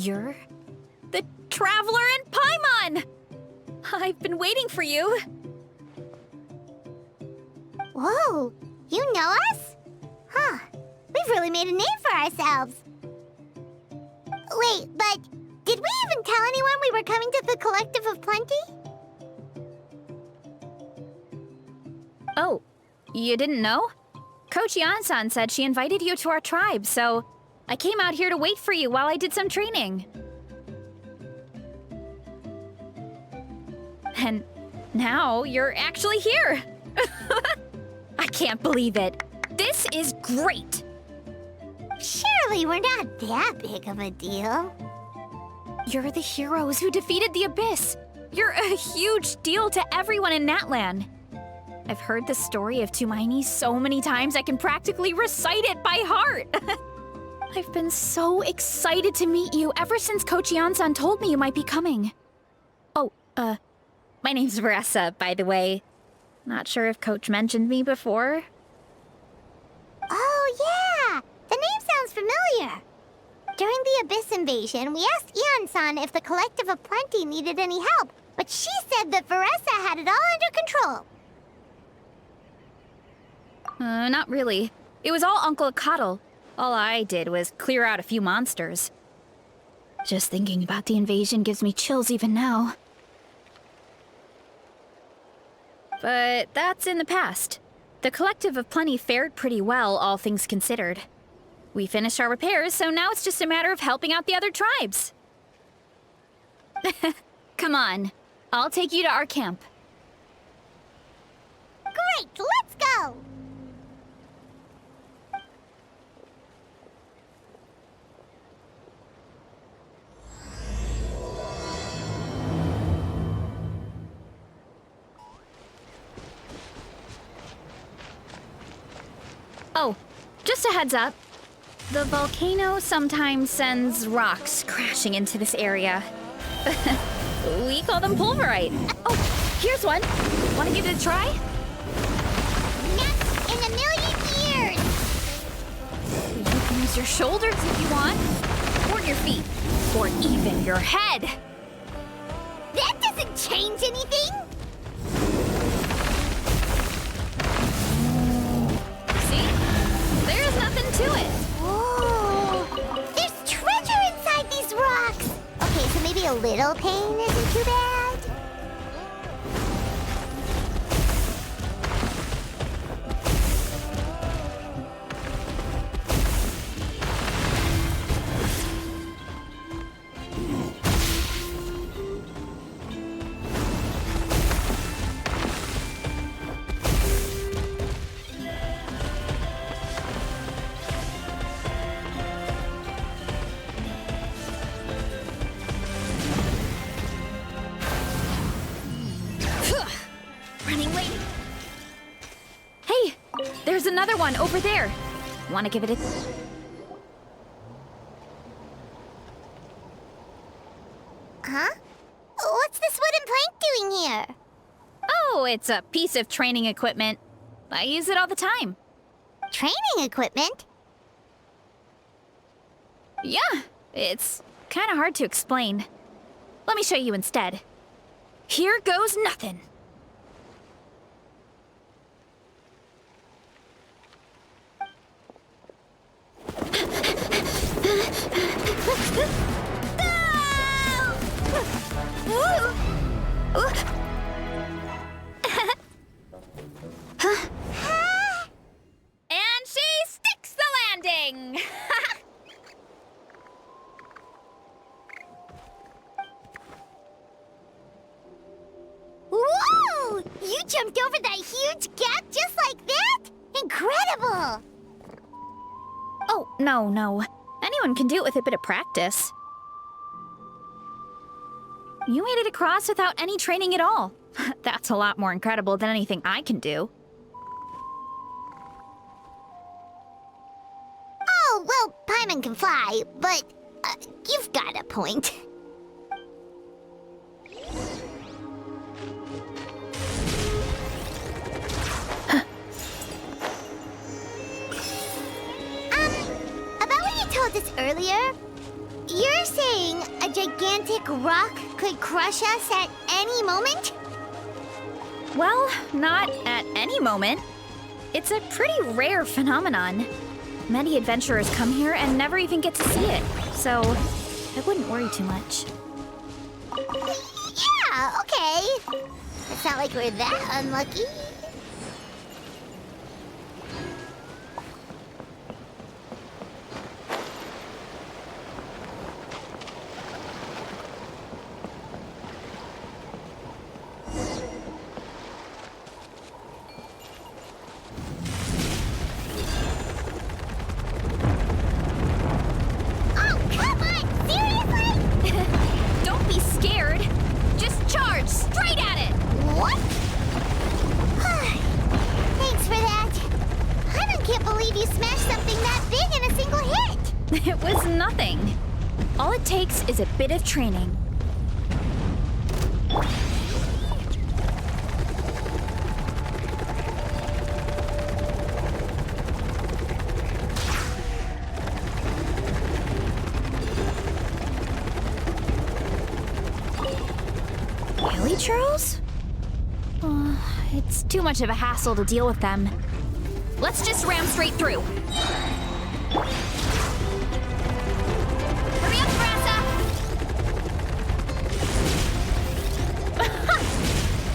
You're the Traveler in Paimon! I've been waiting for you. Whoa, you know us? Huh, we've really made a name for ourselves. Wait, but did we even tell anyone we were coming to the Collective of Plenty? Oh, you didn't know? Coach Yan-san said she invited you to our tribe, so I came out here to wait for you while I did some training. And now you're actually here. I can't believe it. This is great. Surely we're not that big of a deal. You're the heroes who defeated the Abyss. You're a huge deal to everyone in Natlan. I've heard the story of Tumaini so many times I can practically recite it by heart. I've been so excited to meet you ever since Coach Yan-san told me you might be coming. Oh, my name's Vanessa, by the way. Not sure if Coach mentioned me before. Oh, yeah! The name sounds familiar. During the Abyss invasion, we asked Ian-san if the Collective of Plenty needed any help, but she said that Vanessa had it all under control. Not really. It was all Uncle Akatl. All I did was clear out a few monsters. Just thinking about the invasion gives me chills even now. But that's in the past. The Collective of Plenty fared pretty well, all things considered. We finished our repairs, so now it's just a matter of helping out the other tribes. Come on, I'll take you to our camp. Great, let's go! Oh, just a heads up. The volcano sometimes sends rocks crashing into this area. We call them pulverite. Oh, here's one. Want to give it a try? Not in a million years! You can use your shoulders if you want, or your feet, or even your head. That doesn't change anything! See? There's nothing to it. Whoa! There's treasure inside these rocks! Okay, so maybe a little pain isn't too bad? Running late. Hey, there's another one over there. Want to give it a... Huh? What's this wooden plank doing here? Oh, it's a piece of training equipment. I use it all the time. Training equipment? Yeah, it's kind of hard to explain. Let me show you instead. Here goes nothing. And she sticks the landing! Whoa! You jumped over that huge gap just like that? Incredible! Oh, no. Anyone can do it with a bit of practice. You made it across without any training at all. That's a lot more incredible than anything I can do. Oh, well, Paimon can fly, but you've got a point. About what you told us earlier, you're saying gigantic rock could crush us at any moment? Well, not at any moment. It's a pretty rare phenomenon. Many adventurers come here and never even get to see it, so I wouldn't worry too much. Yeah, okay. It's not like we're that unlucky. It was nothing. All it takes is a bit of training. Really, Charles? It's too much of a hassle to deal with them. Let's just ram straight through. Hurry up, Brassa!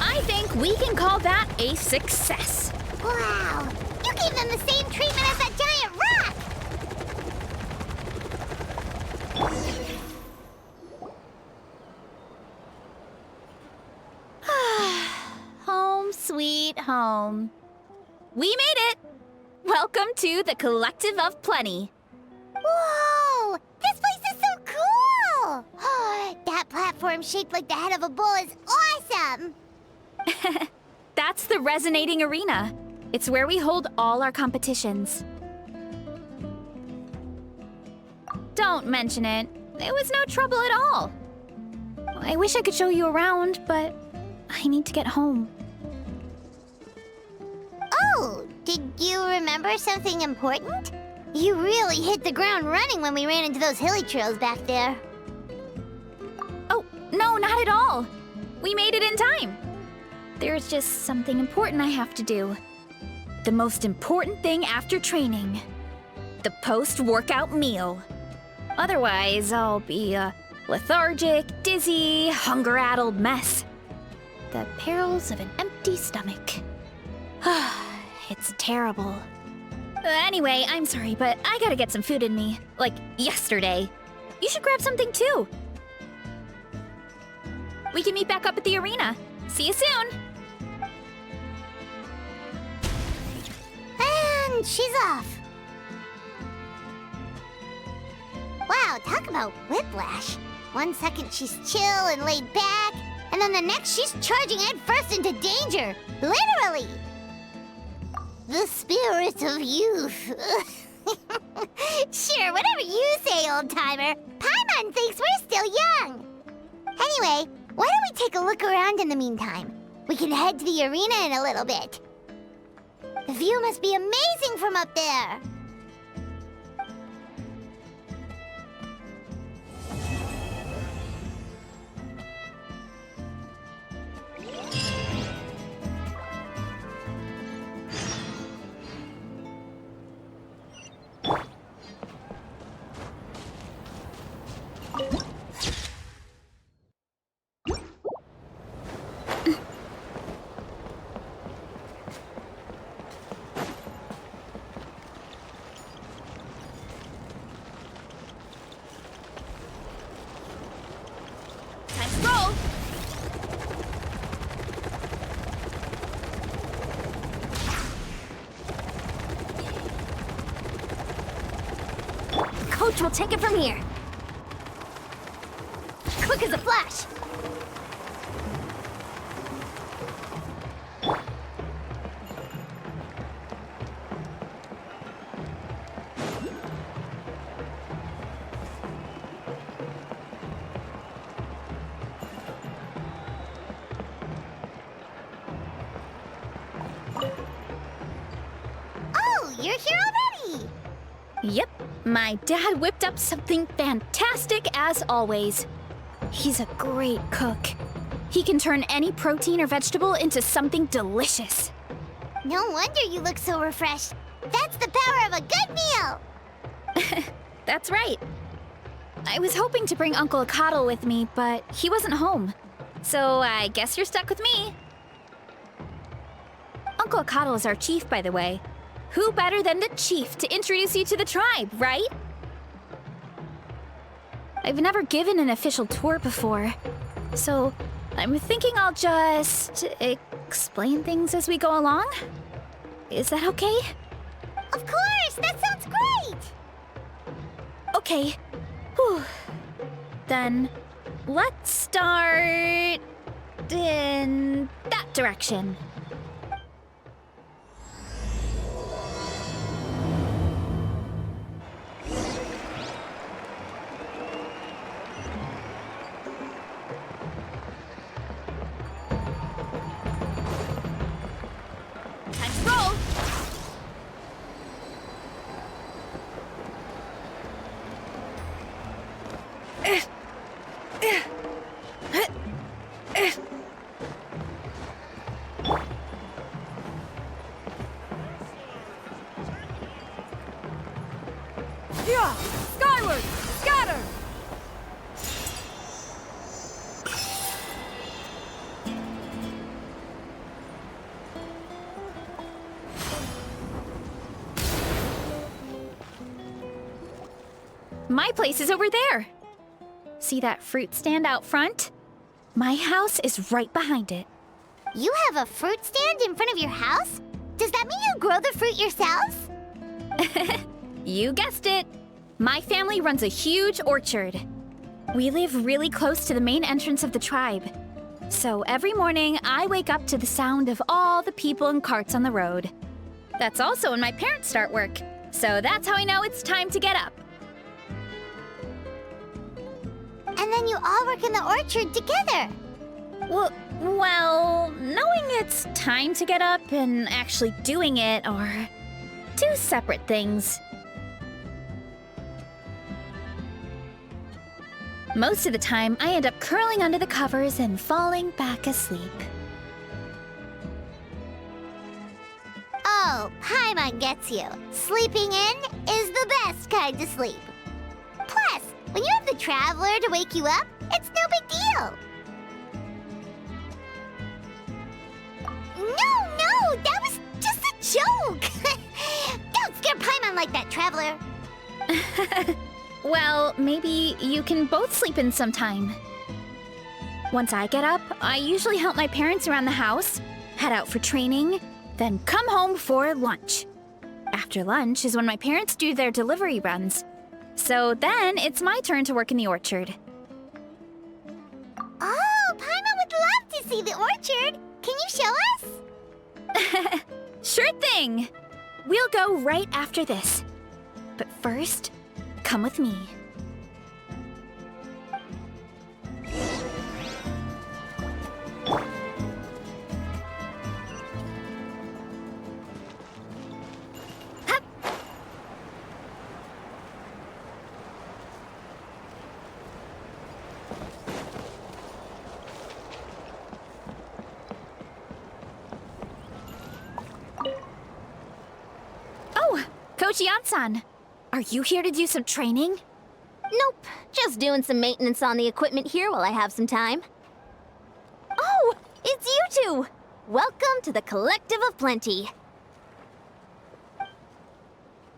I think we can call that a success. Wow! You gave them the same treatment as that giant rock! Home sweet home. We made it! Welcome to the Collective of Plenty. Whoa! This place is so cool! That platform shaped like the head of a bull is awesome! That's the Resonating Arena. It's where we hold all our competitions. Don't mention it. It was no trouble at all. I wish I could show you around, but I need to get home. Oh, did you remember something important? You really hit the ground running when we ran into those hilly trails back there. Oh, no, not at all. We made it in time. There's just something important I have to do. The most important thing after training. The post-workout meal. Otherwise, I'll be a lethargic, dizzy, hunger-addled mess. The perils of an empty stomach. It's terrible. Anyway, I'm sorry, but I gotta get some food in me. Like, yesterday. You should grab something too. We can meet back up at the arena. See you soon! And she's off. Wow, talk about whiplash. 1 second she's chill and laid back, and then the next she's charging headfirst into danger. Literally! The spirit of youth. Sure, whatever you say, old-timer. Paimon thinks we're still young. Anyway, why don't we take a look around in the meantime? We can head to the arena in a little bit. The view must be amazing from up there. Coach will take it from here. Quick as a flash. Oh, you're here already! Yep, my dad whipped up something fantastic as always. He's a great cook. He can turn any protein or vegetable into something delicious. No wonder you look so refreshed. That's the power of a good meal! That's right. I was hoping to bring Uncle Acatl with me, but he wasn't home. So I guess you're stuck with me. Uncle Acatl is our chief, by the way. Who better than the chief to introduce you to the tribe, right? I've never given an official tour before, so I'm thinking I'll just explain things as we go along. Is that okay? Of course! That sounds great! Okay. Whew. Then let's start in that direction. Time to roll! Yeah! Skyward! Scatter! My place is over there. See that fruit stand out front? My house is right behind it. You have a fruit stand in front of your house? Does that mean you grow the fruit yourselves? You guessed it. My family runs a huge orchard. We live really close to the main entrance of the tribe. So every morning, I wake up to the sound of all the people and carts on the road. That's also when my parents start work. So that's how I know it's time to get up. And then you all work in the orchard together. Well, knowing it's time to get up and actually doing it are two separate things. Most of the time, I end up curling under the covers and falling back asleep. Oh, Paimon gets you. Sleeping in is the best kind to sleep. Plus, when you have the Traveler to wake you up, it's no big deal. No, that was just a joke. Don't scare Paimon like that, Traveler. Well, maybe you can both sleep in sometime. Once I get up, I usually help my parents around the house, head out for training, then come home for lunch. After lunch is when my parents do their delivery runs. So then it's my turn to work in the orchard. Oh, Paimon would love to see the orchard. Can you show us? Sure thing! We'll go right after this. But first, come with me. Hup. Oh, Coach Yansan. Are you here to do some training? Nope, just doing some maintenance on the equipment here while I have some time. Oh, it's you two! Welcome to the Collective of Plenty.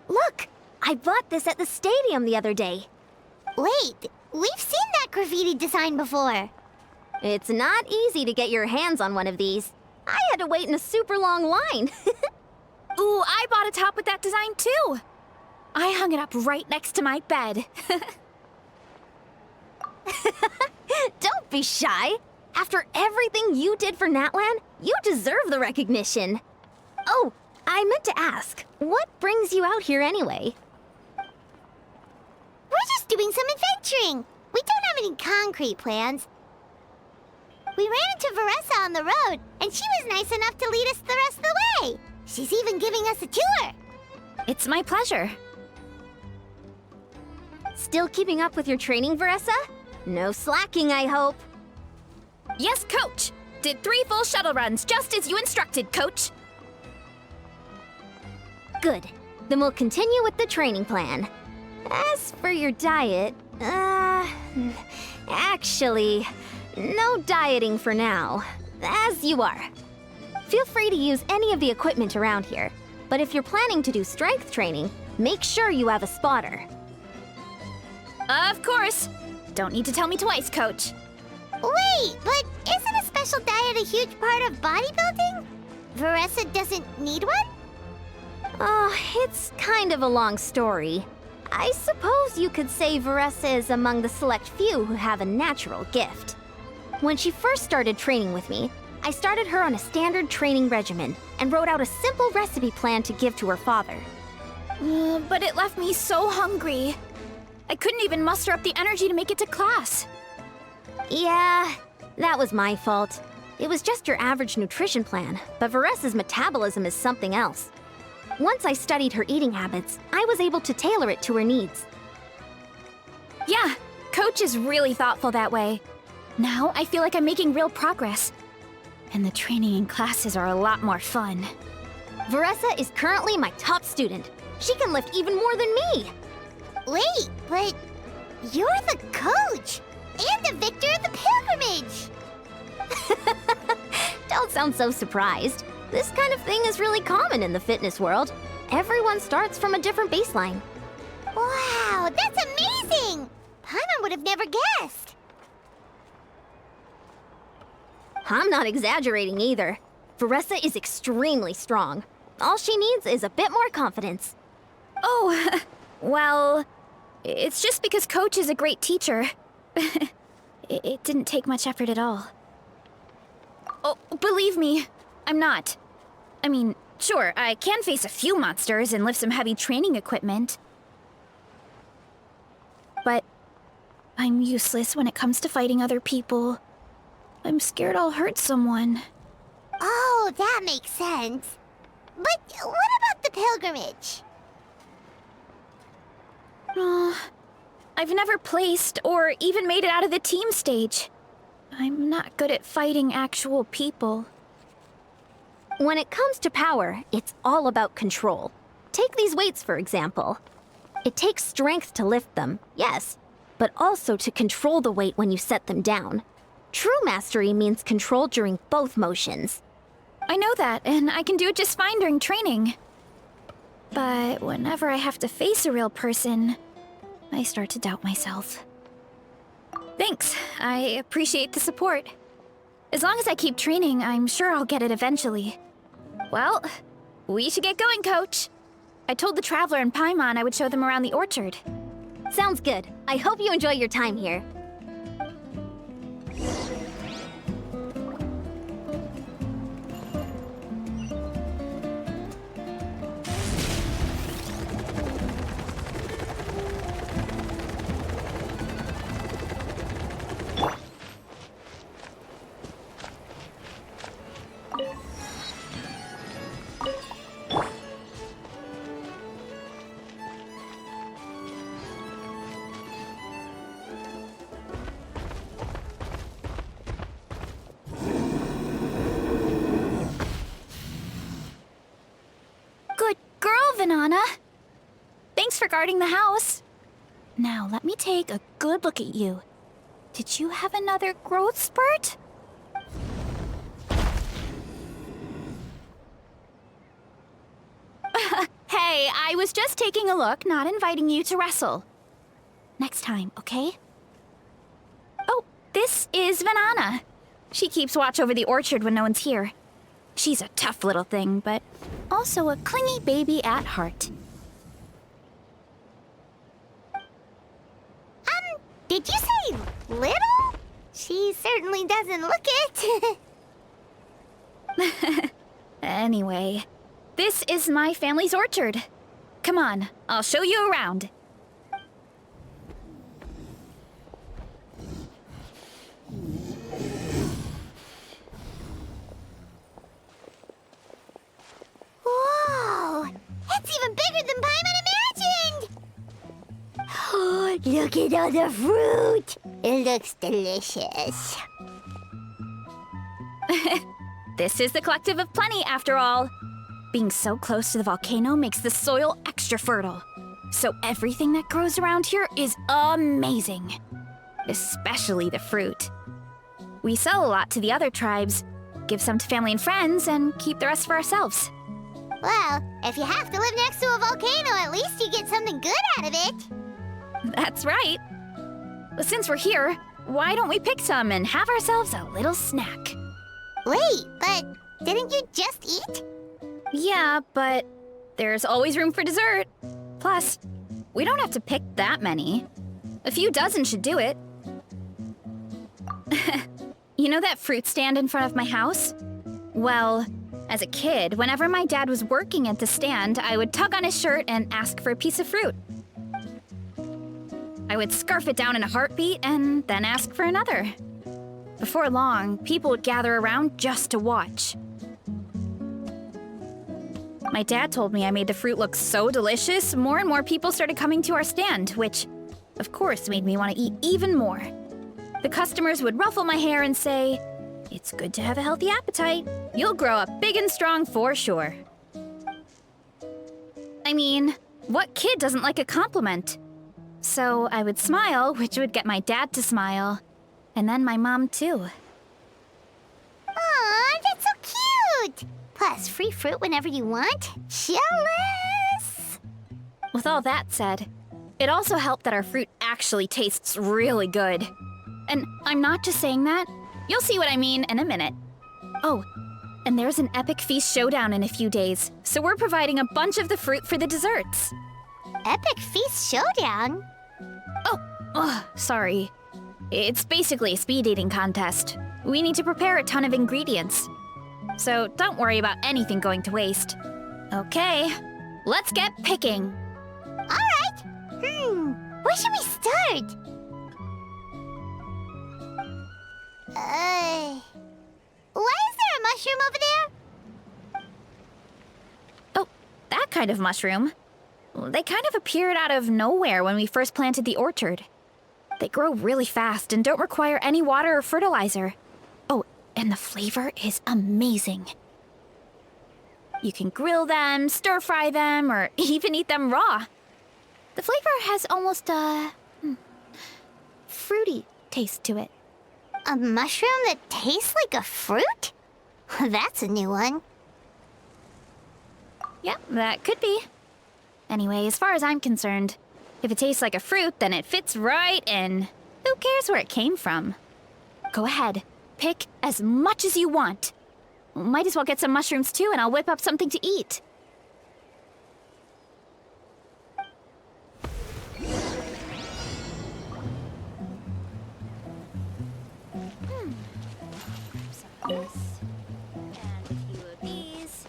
Look, I bought this at the stadium the other day. Wait, we've seen that graffiti design before. It's not easy to get your hands on one of these. I had to wait in a super long line. Ooh, I bought a top with that design too. I hung it up right next to my bed. Don't be shy. After everything you did for Natlan, you deserve the recognition. Oh, I meant to ask, what brings you out here anyway? We're just doing some adventuring. We don't have any concrete plans. We ran into Veressa on the road, and she was nice enough to lead us the rest of the way. She's even giving us a tour. It's my pleasure. Still keeping up with your training, Veressa? No slacking, I hope. Yes, Coach! Did 3 full shuttle runs, just as you instructed, Coach! Good. Then we'll continue with the training plan. As for your diet, actually, no dieting for now. As you are. Feel free to use any of the equipment around here, but if you're planning to do strength training, make sure you have a spotter. Of course! Don't need to tell me twice, Coach. Wait, but isn't a special diet a huge part of bodybuilding? Veressa doesn't need one? Oh, it's kind of a long story. I suppose you could say Veressa is among the select few who have a natural gift. When she first started training with me, I started her on a standard training regimen and wrote out a simple recipe plan to give to her father. But it left me so hungry. I couldn't even muster up the energy to make it to class. Yeah, that was my fault. It was just your average nutrition plan, but Veressa's metabolism is something else. Once I studied her eating habits, I was able to tailor it to her needs. Yeah, Coach is really thoughtful that way. Now I feel like I'm making real progress. And the training and classes are a lot more fun. Veressa is currently my top student. She can lift even more than me. Wait, but you're the coach and the victor of the pilgrimage. Don't sound so surprised. This kind of thing is really common in the fitness world. Everyone starts from a different baseline. Wow, that's amazing! Paimon would have never guessed. I'm not exaggerating either. Veressa is extremely strong. All she needs is a bit more confidence. Oh, well, it's just because Coach is a great teacher. It didn't take much effort at all. Oh, believe me, I'm not. I mean, sure, I can face a few monsters and lift some heavy training equipment. But I'm useless when it comes to fighting other people. I'm scared I'll hurt someone. Oh, that makes sense. But what about the pilgrimage? I've never placed or even made it out of the team stage. I'm not good at fighting actual people. When it comes to power, it's all about control. Take these weights, for example. It takes strength to lift them, yes, but also to control the weight when you set them down. True mastery means control during both motions. I know that, and I can do it just fine during training. But whenever I have to face a real person, I start to doubt myself. Thanks, I appreciate the support. As long as I keep training, I'm sure I'll get it eventually. Well, we should get going, Coach. I told the Traveler and Paimon I would show them around the orchard. Sounds good. I hope you enjoy your time here. Good girl, Vanana. Thanks for guarding the house. Now, let me take a good look at you. Did you have another growth spurt? Hey, I was just taking a look, not inviting you to wrestle. Next time, okay? Oh, this is Vanana. She keeps watch over the orchard when no one's here. She's a tough little thing, but also a clingy baby at heart. Did you say little? She certainly doesn't look it. Anyway, this is my family's orchard. Come on, I'll show you around. Whoa! It's even bigger than Paimon imagined! Look at all the fruit. It looks delicious. This is the Collective of Plenty, after all. Being so close to the volcano makes the soil extra fertile. So everything that grows around here is amazing. Especially the fruit. We sell a lot to the other tribes, give some to family and friends, and keep the rest for ourselves. Well, if you have to live next to a volcano, at least you get something good out of it. That's right. Since we're here, why don't we pick some and have ourselves a little snack? Wait, but didn't you just eat? Yeah, but there's always room for dessert. Plus, we don't have to pick that many. A few dozen should do it. You know that fruit stand in front of my house? Well, as a kid, whenever my dad was working at the stand, I would tug on his shirt and ask for a piece of fruit. I would scarf it down in a heartbeat and then ask for another. Before long, people would gather around just to watch. My dad told me I made the fruit look so delicious, more and more people started coming to our stand, which, of course, made me want to eat even more. The customers would ruffle my hair and say, "It's good to have a healthy appetite. You'll grow up big and strong for sure." I mean, what kid doesn't like a compliment? So I would smile, which would get my dad to smile. And then my mom, too. Aw, that's so cute! Plus, free fruit whenever you want. Jealous! With all that said, it also helped that our fruit actually tastes really good. And I'm not just saying that. You'll see what I mean in a minute. Oh, and there's an epic feast showdown in a few days, so we're providing a bunch of the fruit for the desserts. Epic Feast Showdown? Oh, sorry. It's basically a speed eating contest. We need to prepare a ton of ingredients. So don't worry about anything going to waste. Okay, let's get picking. Alright! Where should we start? Why is there a mushroom over there? Oh, that kind of mushroom. They kind of appeared out of nowhere when we first planted the orchard. They grow really fast and don't require any water or fertilizer. Oh, and the flavor is amazing. You can grill them, stir-fry them, or even eat them raw. The flavor has almost a fruity taste to it. A mushroom that tastes like a fruit? That's a new one. Yeah, that could be. Anyway, as far as I'm concerned, if it tastes like a fruit, then it fits right in. Who cares where it came from? Go ahead, pick as much as you want. Might as well get some mushrooms too, and I'll whip up something to eat. Some of this, and a few of these.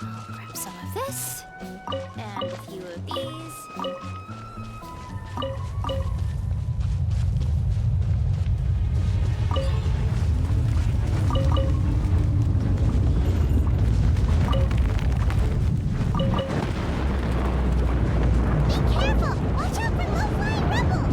I'll grab some of this, and a few of these. Be careful! Watch out for low-flying rubble!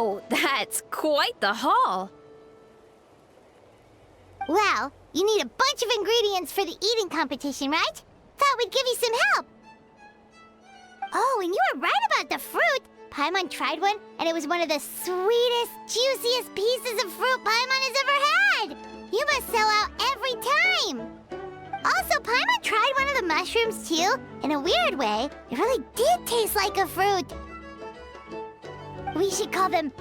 Whoa, that's quite the haul. Well, you need a bunch of ingredients for the eating competition, right? Thought we'd give you some help. Oh, and you were right about the fruit. Paimon tried one, and it was one of the sweetest, juiciest pieces of fruit Paimon has ever had. You must sell out every time. Also, Paimon tried one of the mushrooms, too. In a weird way, it really did taste like a fruit. We should call them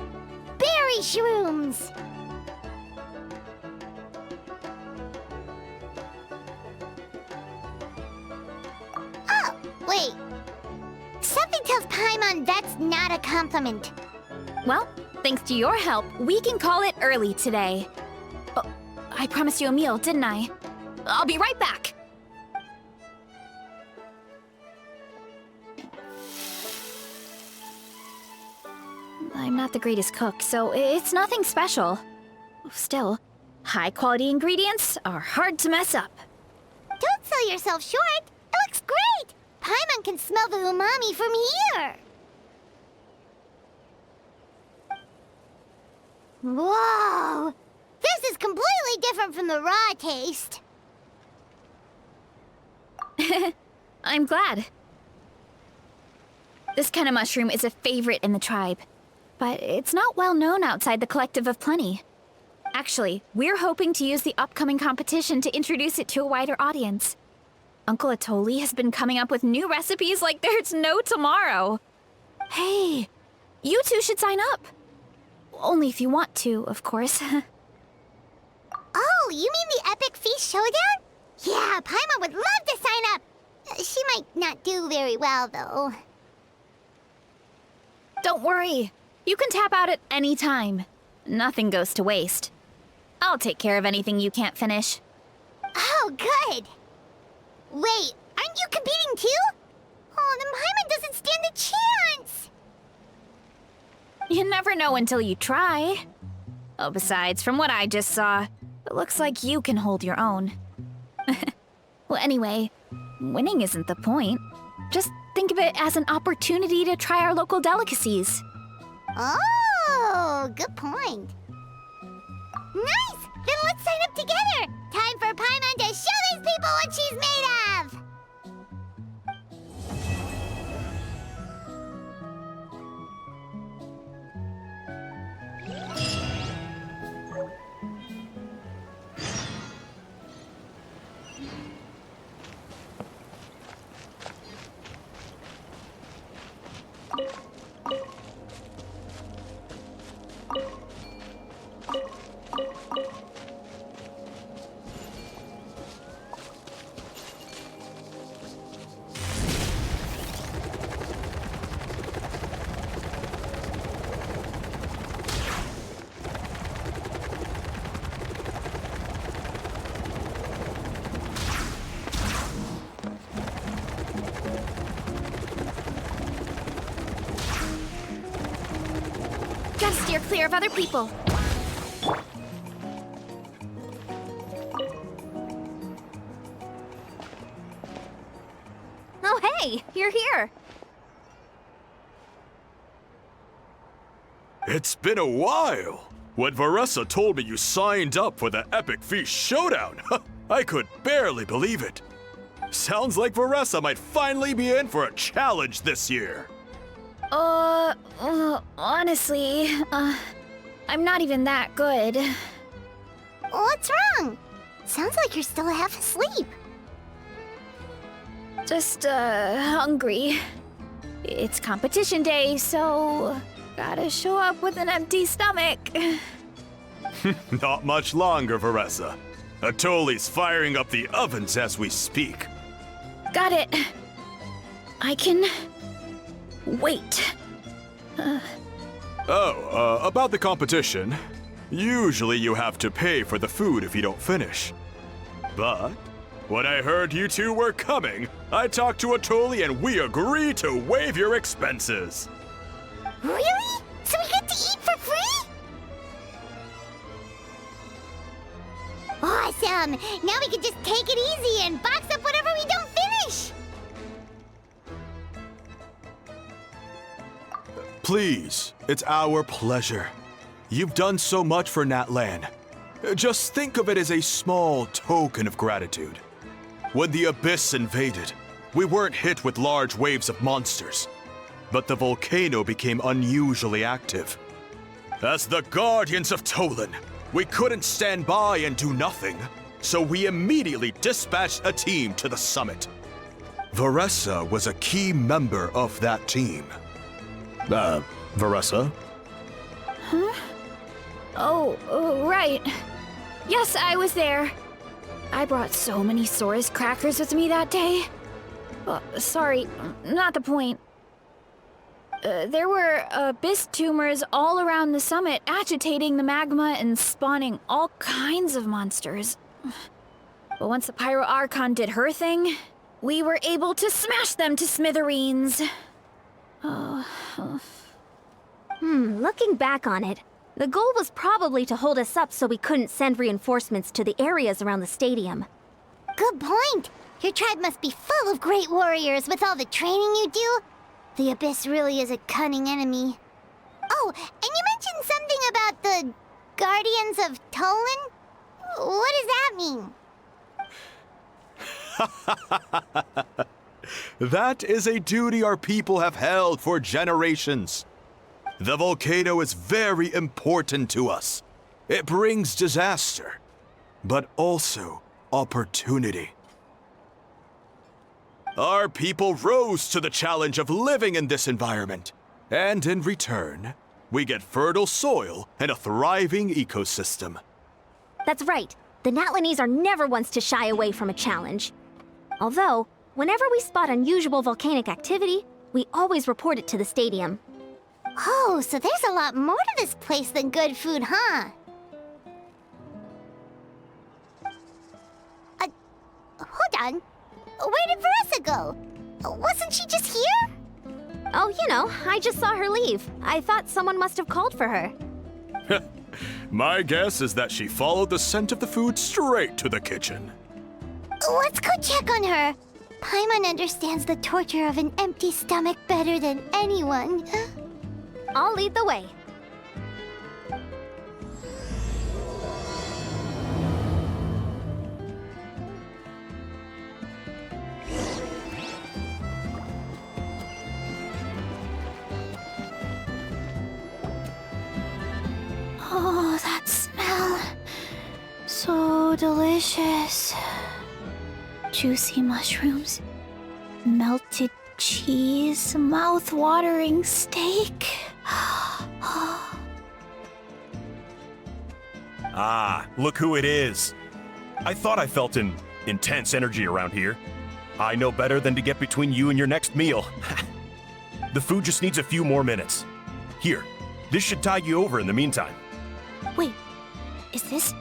berry shrooms. Oh, wait. Something tells Paimon that's not a compliment. Well, thanks to your help, we can call it early today. Oh, I promised you a meal, didn't I? I'll be right back. I'm not the greatest cook, so it's nothing special. Still, high-quality ingredients are hard to mess up. Don't sell yourself short. It looks great. Paimon can smell the umami from here. Whoa! This is completely different from the raw taste. I'm glad. This kind of mushroom is a favorite in the tribe, but it's not well known outside the Collective of Plenty. Actually, we're hoping to use the upcoming competition to introduce it to a wider audience. Uncle Atoli has been coming up with new recipes like there's no tomorrow. Hey, you two should sign up. Only if you want to, of course. Oh, you mean the Epic Feast Showdown? Yeah, Paimon would love to sign up. She might not do very well, though. Don't worry. You can tap out at any time. Nothing goes to waste. I'll take care of anything you can't finish. Oh, good. Wait, aren't you competing too? Oh, then Paimon doesn't stand a chance. You never know until you try. Oh, besides, from what I just saw, it looks like you can hold your own. Well, anyway, winning isn't the point. Just think of it as an opportunity to try our local delicacies. Oh, good point. Nice! Then let's sign up together! Time for Paimon to show these people what she's made of! Gotta steer clear of other people. Oh, hey, you're here. It's been a while. When Varessa told me you signed up for the Epic Feast Showdown, I could barely believe it. Sounds like Varessa might finally be in for a challenge this year. Honestly, I'm not even that good. What's wrong? Sounds like you're still half asleep. Just, hungry. It's competition day, so gotta show up with an empty stomach. Not much longer, Varessa. Atoli's firing up the ovens as we speak. Got it. I can wait. About the competition. Usually you have to pay for the food if you don't finish. But when I heard you two were coming, I talked to Atoli and we agreed to waive your expenses. Really? So we get to eat for free? Awesome! Now we can just take it easy and box up whatever we don't finish! Please, it's our pleasure. You've done so much for Natlan. Just think of it as a small token of gratitude. When the Abyss invaded, we weren't hit with large waves of monsters, but the volcano became unusually active. As the Guardians of Tolan, we couldn't stand by and do nothing, so we immediately dispatched a team to the summit. Veressa was a key member of that team. Veressa? Oh, right. Yes, I was there. I brought so many Saurus crackers with me that day. Sorry, not the point. There were abyss tumors all around the summit, agitating the magma and spawning all kinds of monsters. But once the Pyro Archon did her thing, we were able to smash them to smithereens. Looking back on it, the goal was probably to hold us up so we couldn't send reinforcements to the areas around the stadium. Good point. Your tribe must be full of great warriors with all the training you do. The Abyss really is a cunning enemy. Oh, and you mentioned something about the Guardians of Tolan? What does that mean? That is a duty our people have held for generations. The volcano is very important to us. It brings disaster, but also opportunity. Our people rose to the challenge of living in this environment, and in return, we get fertile soil and a thriving ecosystem. That's right. The Natlanese are never ones to shy away from a challenge. Although, whenever we spot unusual volcanic activity, we always report it to the stadium. Oh, so there's a lot more to this place than good food, huh? Hold on. Where did Veressa go? Wasn't she just here? Oh, you know, I just saw her leave. I thought someone must have called for her. My guess is that she followed the scent of the food straight to the kitchen. Let's go check on her. Paimon understands the torture of an empty stomach better than anyone. I'll lead the way. Oh, that smell. So delicious. Juicy mushrooms, melted cheese, mouth-watering steak. Ah, look who it is. I thought I felt an intense energy around here. I know better than to get between you and your next meal. The food just needs a few more minutes. Here, this should tide you over in the meantime. Wait, is this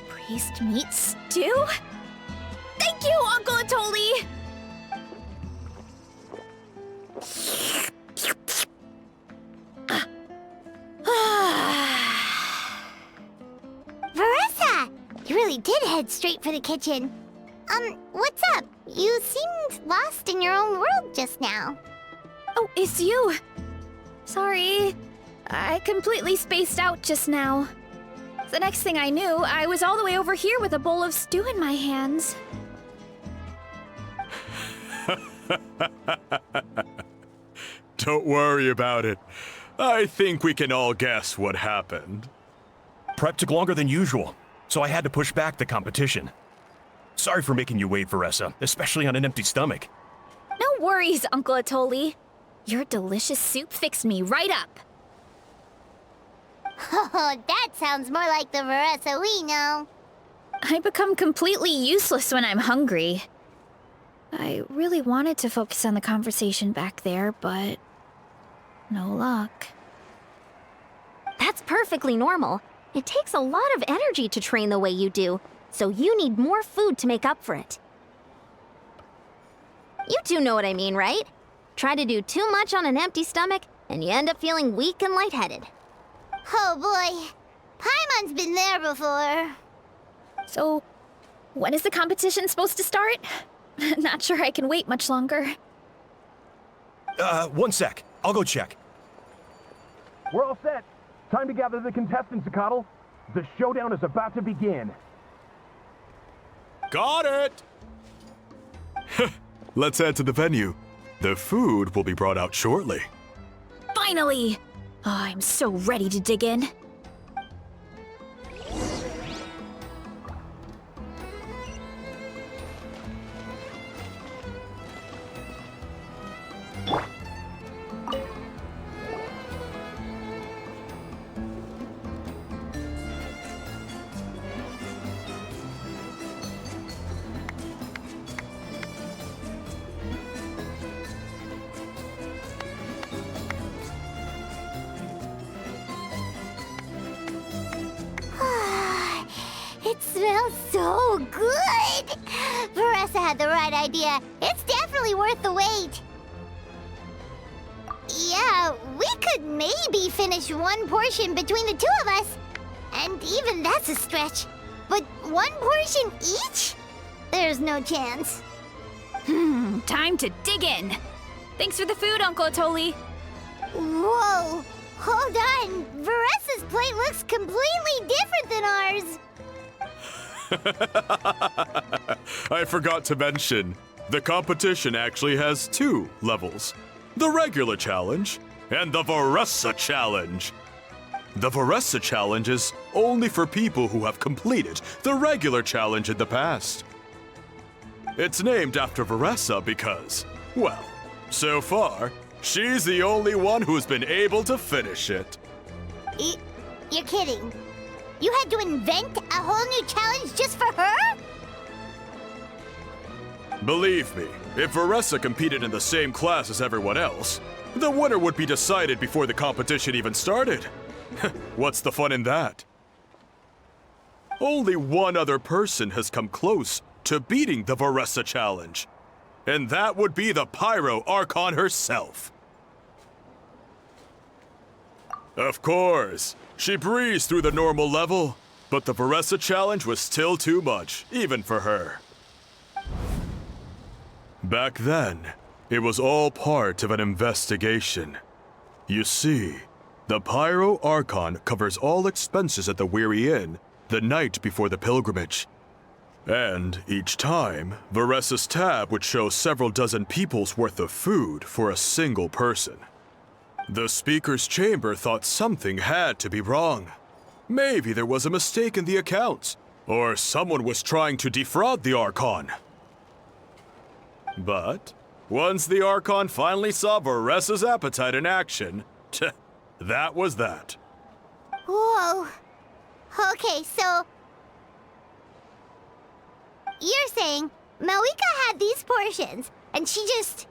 priest meat stew? Thank you, Uncle Atoli! Veressa! You really did head straight for the kitchen. What's up? You seemed lost in your own world just now. Oh, it's you. Sorry, I completely spaced out just now. The next thing I knew, I was all the way over here with a bowl of stew in my hands. Don't worry about it. I think we can all guess what happened. Prep took longer than usual, so I had to push back the competition. Sorry for making you wait, Veressa, especially on an empty stomach. No worries, Uncle Atoli. Your delicious soup fixed me right up. Oh, that sounds more like the Veressa we know. I become completely useless when I'm hungry. I really wanted to focus on the conversation back there, but no luck. That's perfectly normal. It takes a lot of energy to train the way you do, so you need more food to make up for it. You two know what I mean, right? Try to do too much on an empty stomach, and you end up feeling weak and lightheaded. Oh boy, Paimon's been there before. So, when is the competition supposed to start? Not sure I can wait much longer. 1 sec. I'll go check. We're all set. Time to gather the contestants, Subtitles. The showdown is about to begin. Got it! Let's head to the venue. The food will be brought out shortly. Finally! Oh, I'm so ready to dig in. It smells so good! Veressa had the right idea. It's definitely worth the wait. Yeah, we could maybe finish one portion between the two of us. And even that's a stretch. But one portion each? There's no chance. Time to dig in. Thanks for the food, Uncle Atoli. Whoa! Hold on! Veressa's plate looks completely different than ours! I forgot to mention, the competition actually has 2 levels. The regular challenge and the Veressa challenge. The Veressa challenge is only for people who have completed the regular challenge in the past. It's named after Veressa because, well, so far, she's the only one who's been able to finish it. You're kidding. You had to invent a whole new challenge just for her? Believe me, if Veressa competed in the same class as everyone else, the winner would be decided before the competition even started. What's the fun in that? Only one other person has come close to beating the Veressa challenge, and that would be the Pyro Archon herself. Of course, she breezed through the normal level, but the Veressa challenge was still too much, even for her. Back then, it was all part of an investigation. You see, the Pyro Archon covers all expenses at the Weary Inn the night before the pilgrimage. And each time, Veressa's tab would show several dozen people's worth of food for a single person. The speaker's chamber thought something had to be wrong. Maybe there was a mistake in the accounts, or someone was trying to defraud the Archon. But once the Archon finally saw Veressa's appetite in action, that was that. Whoa. Okay, so... You're saying Malika had these portions, and she just...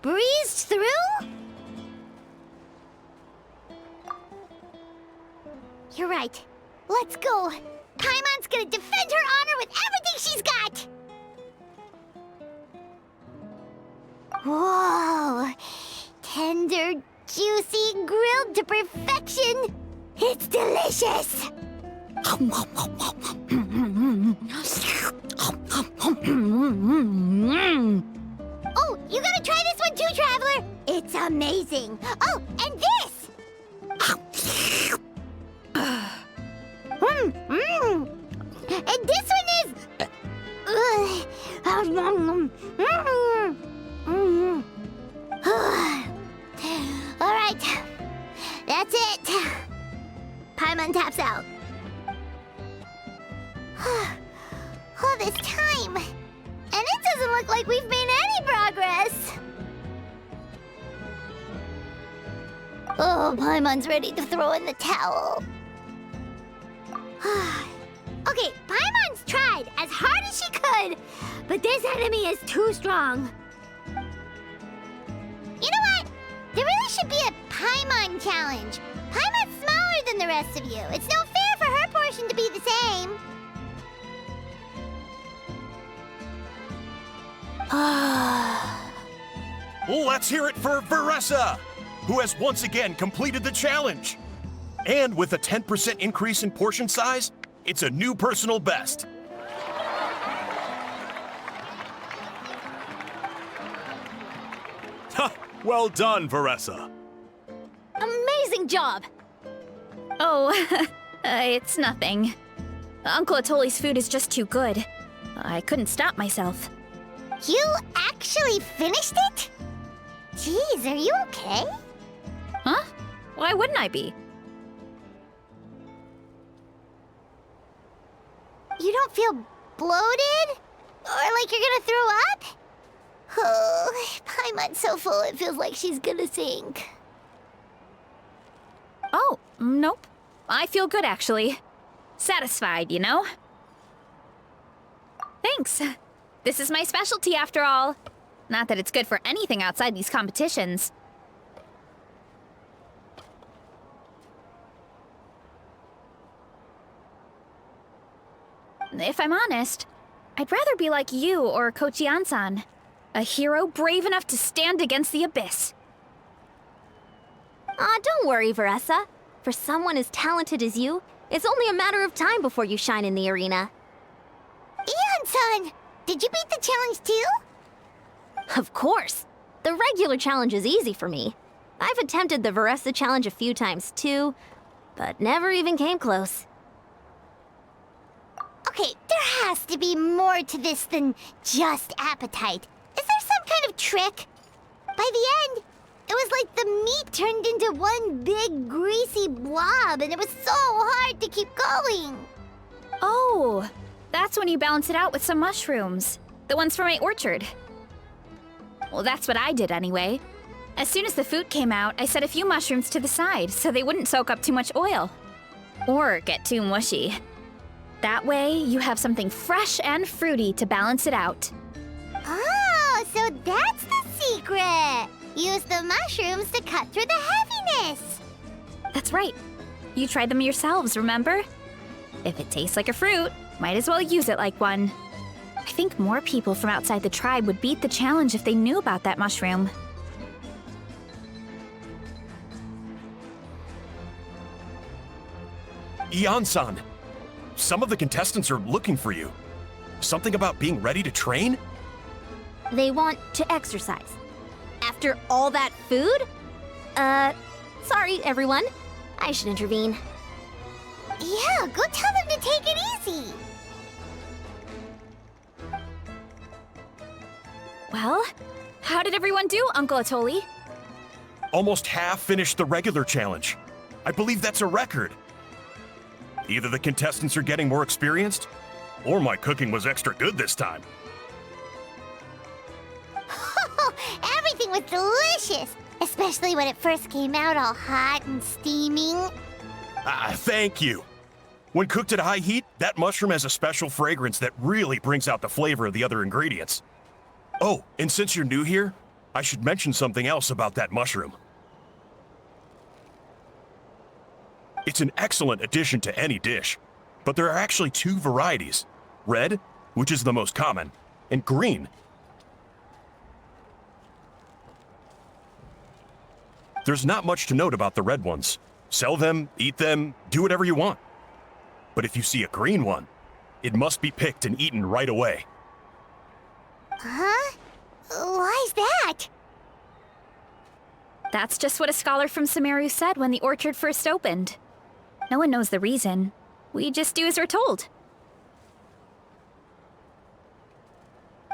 breezed through? You're right. Let's go. Paimon's gonna defend her honor with everything she's got! Whoa! Tender, juicy, grilled to perfection! It's delicious! Oh, you gotta try this one too, Traveler! It's amazing! Oh, and this! And this one is... Alright, that's it. Paimon taps out. All this time, and it doesn't look like we've made any progress. Oh, Paimon's ready to throw in the towel. Okay, Paimon's tried as hard as she could, but this enemy is too strong. You know what? There really should be a Paimon challenge. Paimon's smaller than the rest of you. It's no fair for her portion to be the same. Let's hear it for Veressa, who has once again completed the challenge. And with a 10% increase in portion size, it's a new personal best. Ha! Well done, Veressa. Amazing amazing job! Oh, it's nothing. Uncle Atoli's food is just too good. I couldn't stop myself. You actually finished it? Jeez, are you okay? Huh? Why wouldn't I be? You don't feel bloated? Or like you're gonna throw up? Oh, Paimon's so full it feels like she's gonna sink. Oh, nope. I feel good, actually. Satisfied, you know? Thanks. This is my specialty, after all. Not that it's good for anything outside these competitions. If I'm honest, I'd rather be like you or Kochi-an-san. A hero brave enough to stand against the abyss. Aw, don't worry, Veressa. For someone as talented as you, it's only a matter of time before you shine in the arena. Ian-san, did you beat the challenge too? Of course! The regular challenge is easy for me. I've attempted the Veressa challenge a few times too, but never even came close. Okay, there has to be more to this than just appetite. Is there some kind of trick? By the end, it was like the meat turned into one big greasy blob and it was so hard to keep going. Oh, that's when you balance it out with some mushrooms. The ones from my orchard. Well, that's what I did anyway. As soon as the food came out, I set a few mushrooms to the side so they wouldn't soak up too much oil. Or get too mushy. That way, you have something fresh and fruity to balance it out. Oh, so that's the secret. Use the mushrooms to cut through the heaviness. That's right. You tried them yourselves, remember? If it tastes like a fruit, might as well use it like one. I think more people from outside the tribe would beat the challenge if they knew about that mushroom. Ian-san, some of the contestants are looking for you. Something about being ready to train? They want to exercise. After all that food? Sorry, everyone. I should intervene. Yeah, go tell them to take it easy. Well, how did everyone do, Uncle Atoli? Almost half finished the regular challenge. I believe that's a record. Either the contestants are getting more experienced, or my cooking was extra good this time. Everything was delicious, especially when it first came out all hot and steaming. Thank you. When cooked at high heat, that mushroom has a special fragrance that really brings out the flavor of the other ingredients. Oh, and since you're new here, I should mention something else about that mushroom. It's an excellent addition to any dish, but there are actually two varieties. Red, which is the most common, and green. There's not much to note about the red ones. Sell them, eat them, do whatever you want. But if you see a green one, it must be picked and eaten right away. Huh? Why's that? That's just what a scholar from Sumeru said when the orchard first opened. No one knows the reason. We just do as we're told.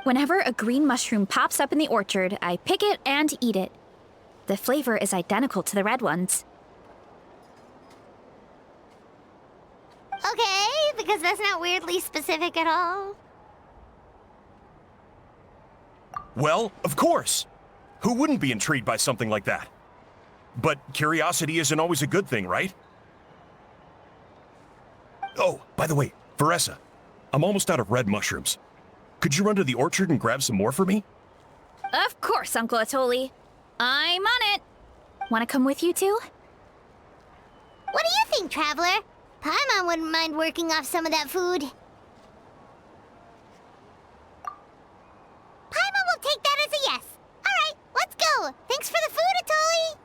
Whenever a green mushroom pops up in the orchard, I pick it and eat it. The flavor is identical to the red ones. Okay, because that's not weirdly specific at all. Well, of course. Who wouldn't be intrigued by something like that? But curiosity isn't always a good thing, right? Oh, by the way, Veressa, I'm almost out of red mushrooms. Could you run to the orchard and grab some more for me? Of course, Uncle Atoli. I'm on it. Want to come with you too? What do you think, Traveler? Paimon wouldn't mind working off some of that food. Paimon will take that as a yes. All right, let's go. Thanks for the food, Atoli.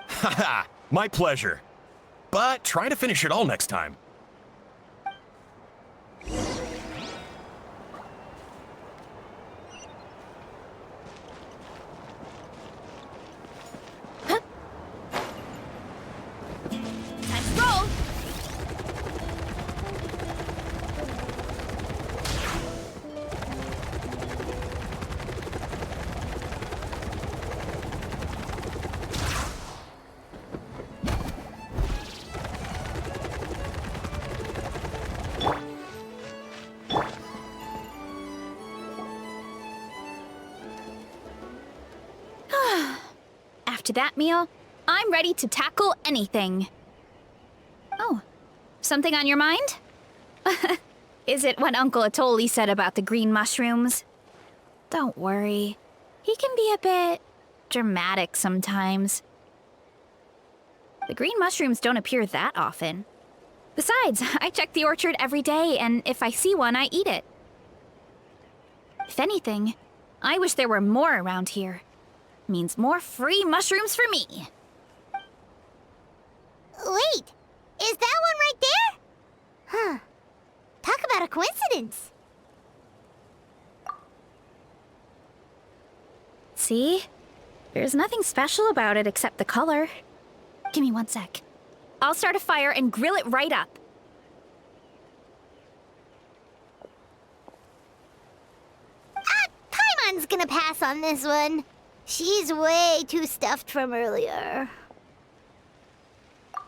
Haha, my pleasure. But try to finish it all next time. to that meal, I'm ready to tackle anything. Oh, something on your mind? Is it what Uncle Atoli said about the green mushrooms? Don't worry. He can be a bit dramatic sometimes. The green mushrooms don't appear that often. Besides, I check the orchard every day, and if I see one, I eat it. If anything, I wish there were more around here. Means more free mushrooms for me. Wait, is that one right there? Huh. Talk about a coincidence. See? There's nothing special about it except the color. Give me 1 sec. I'll start a fire and grill it right up. Paimon's gonna pass on this one. She's way too stuffed from earlier.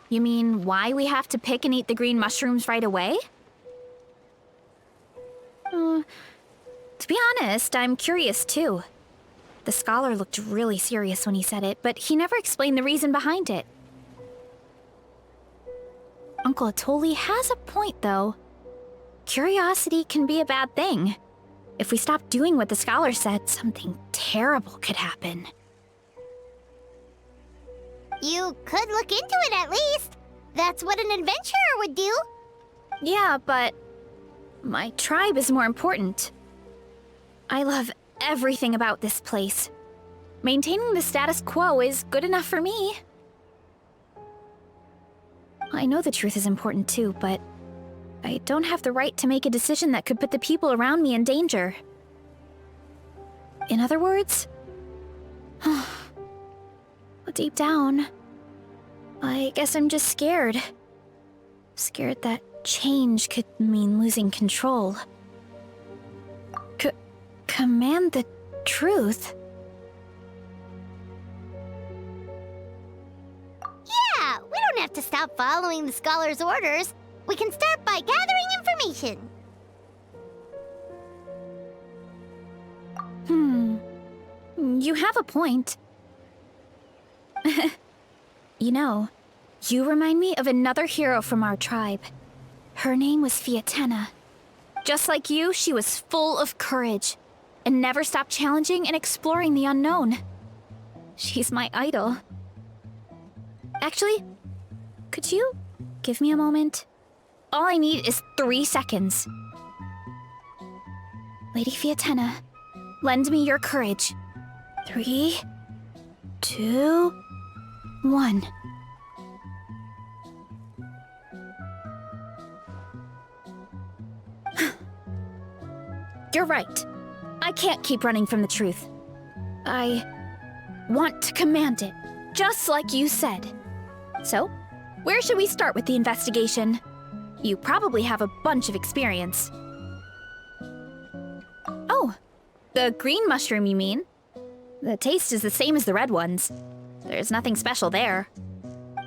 You mean why we have to pick and eat the green mushrooms right away? To be honest, I'm curious too. The scholar looked really serious when he said it, but he never explained the reason behind it. Uncle Atoli has a point, though. Curiosity can be a bad thing. If we stop doing what the scholar said, something terrible could happen. You could look into it at least. That's what an adventurer would do. Yeah, but my tribe is more important. I love everything about this place. Maintaining the status quo is good enough for me. I know the truth is important too, but I don't have the right to make a decision that could put the people around me in danger. In other words, deep down, I guess I'm just scared. Scared that change could mean losing control. Command the truth? Yeah, we don't have to stop following the scholar's orders. We can start by gathering information. You have a point. You know, you remind me of another hero from our tribe. Her name was Fiatena. Just like you, she was full of courage and never stopped challenging and exploring the unknown. She's my idol. Actually, could you give me a moment? All I need is 3 seconds. Lady Fiatena, lend me your courage. 3, 2, 1. You're right. I can't keep running from the truth. I want to command it, just like you said. So, where should we start with the investigation? You probably have a bunch of experience. Oh, the green mushroom, you mean? The taste is the same as the red ones. There's nothing special there.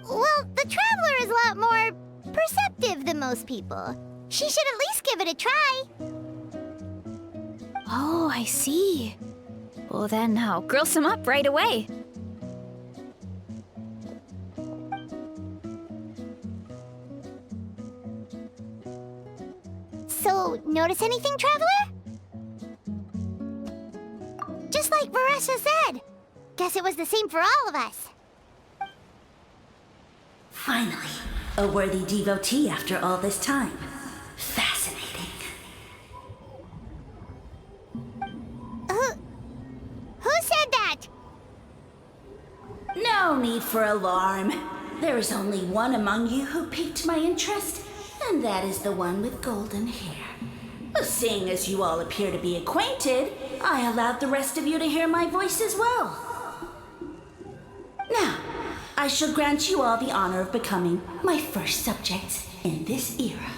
Well, the Traveler is a lot more perceptive than most people. She should at least give it a try. Oh, I see. Well, then I'll grill some up right away. So, notice anything, Traveler? Just like Varesha said. Guess it was the same for all of us. Finally, a worthy devotee after all this time. Fascinating. Who said that? No need for alarm. There is only one among you who piqued my interest, and that is the one with golden hair. Seeing as you all appear to be acquainted, I allowed the rest of you to hear my voice as well. Now, I shall grant you all the honor of becoming my first subjects in this era.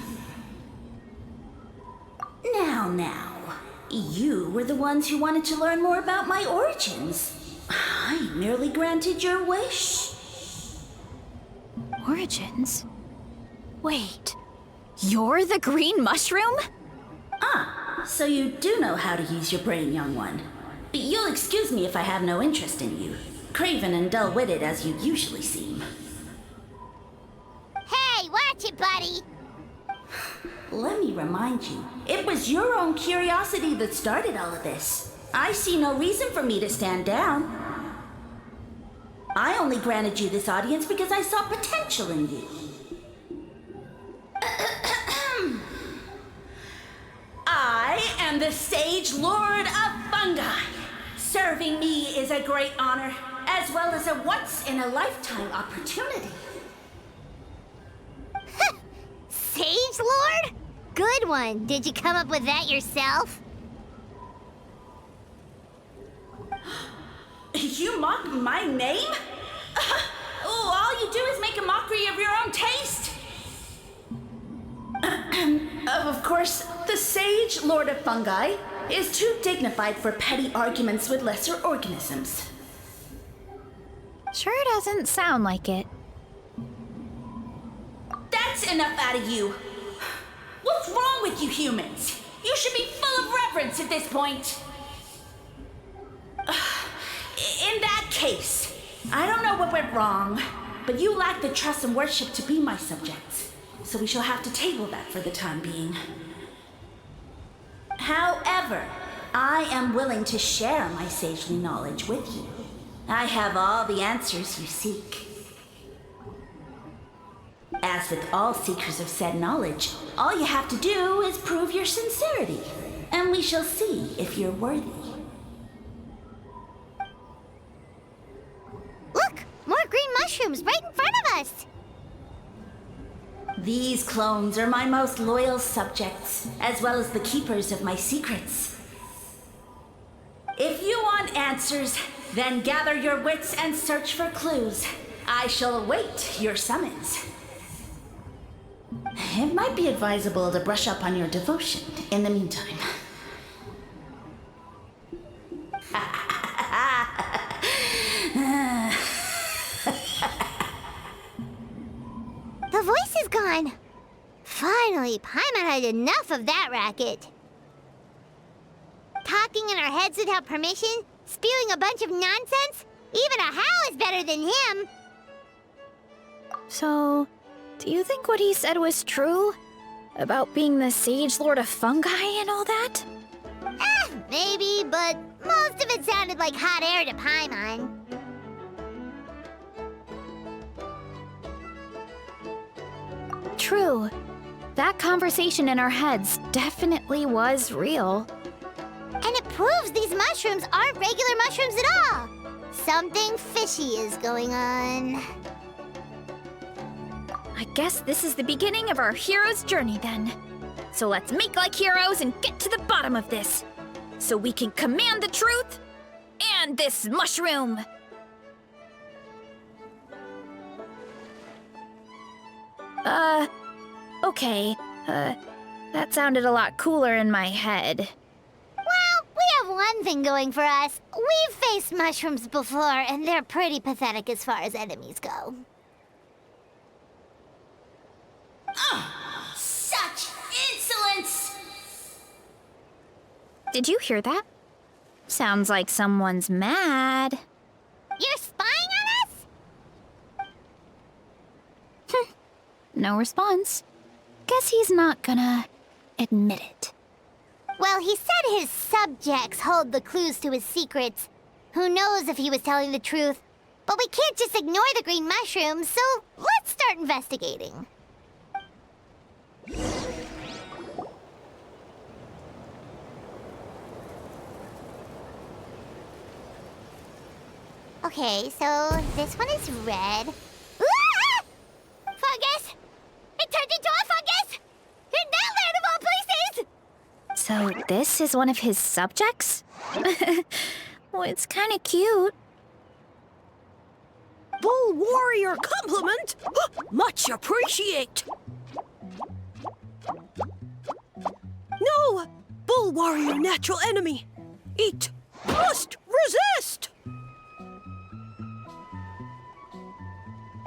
Now, you were the ones who wanted to learn more about my origins. I merely granted your wish. Origins? Wait, you're the green mushroom? So you do know how to use your brain, young one. You'll excuse me if I have no interest in you, craven and dull-witted as you usually seem. Hey, watch it, buddy! Let me remind you, it was your own curiosity that started all of this. I see no reason for me to stand down. I only granted you this audience because I saw potential in you. I am the Sage Lord of Fungi. Serving me is a great honor, as well as a once-in-a-lifetime opportunity. Sage Lord? Good one. Did you come up with that yourself? You mock my name? All you do is make a mockery of your own taste. Of course, the Sage Lord of Fungi is too dignified for petty arguments with lesser organisms. Sure doesn't sound like it. That's enough out of you. What's wrong with you humans? You should be full of reverence at this point. In that case, I don't know what went wrong, but you lack the trust and worship to be my subjects, so we shall have to table that for the time being. However, I am willing to share my sagely knowledge with you. I have all the answers you seek. As with all seekers of said knowledge, all you have to do is prove your sincerity, and we shall see if you're worthy. Look! More green mushrooms right in front of us! These clones are my most loyal subjects, as well as the keepers of my secrets. If you want answers, then gather your wits and search for clues. I shall await your summons. It might be advisable to brush up on your devotion in the meantime. The voice is gone. Finally, Paimon had enough of that racket. Talking in our heads without permission, spewing a bunch of nonsense. Even a howl is better than him. So, do you think what he said was true? About being the Sage Lord of Fungi and all that? Maybe, but most of it sounded like hot air to Paimon. True. That conversation in our heads definitely was real. And it proves these mushrooms aren't regular mushrooms at all. Something fishy is going on. I guess this is the beginning of our hero's journey then. So let's make like heroes and get to the bottom of this. So we can command the truth and this mushroom. Okay. That sounded a lot cooler in my head. Well, we have one thing going for us. We've faced mushrooms before, and they're pretty pathetic as far as enemies go. Such insolence! Did you hear that? Sounds like someone's mad. You're spying on us? No response. Guess he's not gonna admit it. Well, he said his subjects hold the clues to his secrets. Who knows if he was telling the truth? But we can't just ignore the green mushrooms, so let's start investigating. Okay, so this one is red. Ah! Fungus! It turned into a fungus! In that land of all places! So this is one of his subjects? Well, it's kind of cute. Bull warrior compliment! Much appreciate! No! Bull warrior natural enemy! Eat! Must resist!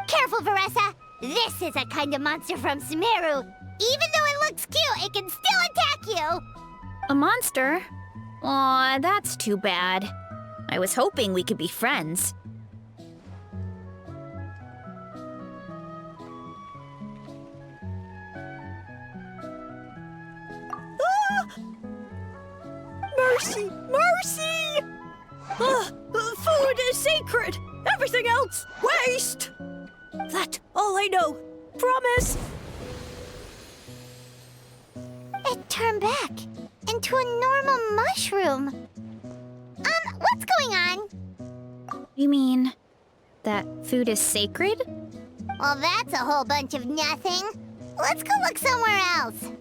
Careful, Veressa! This is a kind of monster from Sumeru. Even though it looks cute, it can still attack you! A monster? Aw, that's too bad. I was hoping we could be friends. Mercy! Mercy! Food is sacred! Everything else, waste! That's all I know. Promise! It turned back into a normal mushroom. What's going on? You mean that food is sacred? Well, that's a whole bunch of nothing. Let's go look somewhere else.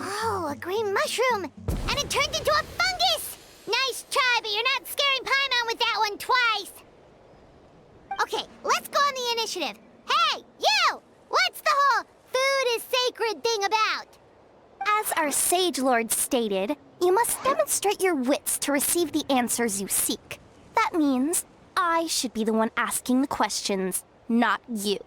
Oh, a green mushroom! And it turned into a fungus! Nice try, but you're not scaring Paimon with that one twice. Okay, let's go on the initiative. Hey, you! What's the whole food is sacred thing about? As our Sage Lord stated, you must demonstrate your wits to receive the answers you seek. That means I should be the one asking the questions, not you.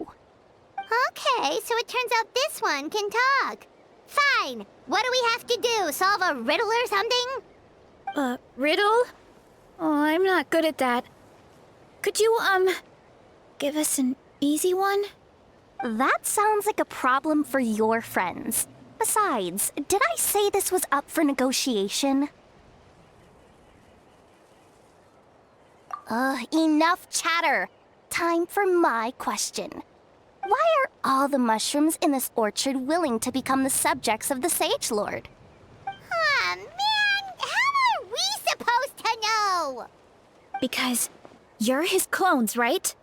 Okay, so it turns out this one can talk. Fine. What do we have to do? Solve a riddle or something? Riddle? Oh, I'm not good at that. Could you, give us an easy one? That sounds like a problem for your friends. Besides, did I say this was up for negotiation? Enough chatter. Time for my question. Why are all the mushrooms in this orchard willing to become the subjects of the Sage Lord? Aw, man! How are we supposed to know? Because you're his clones, right?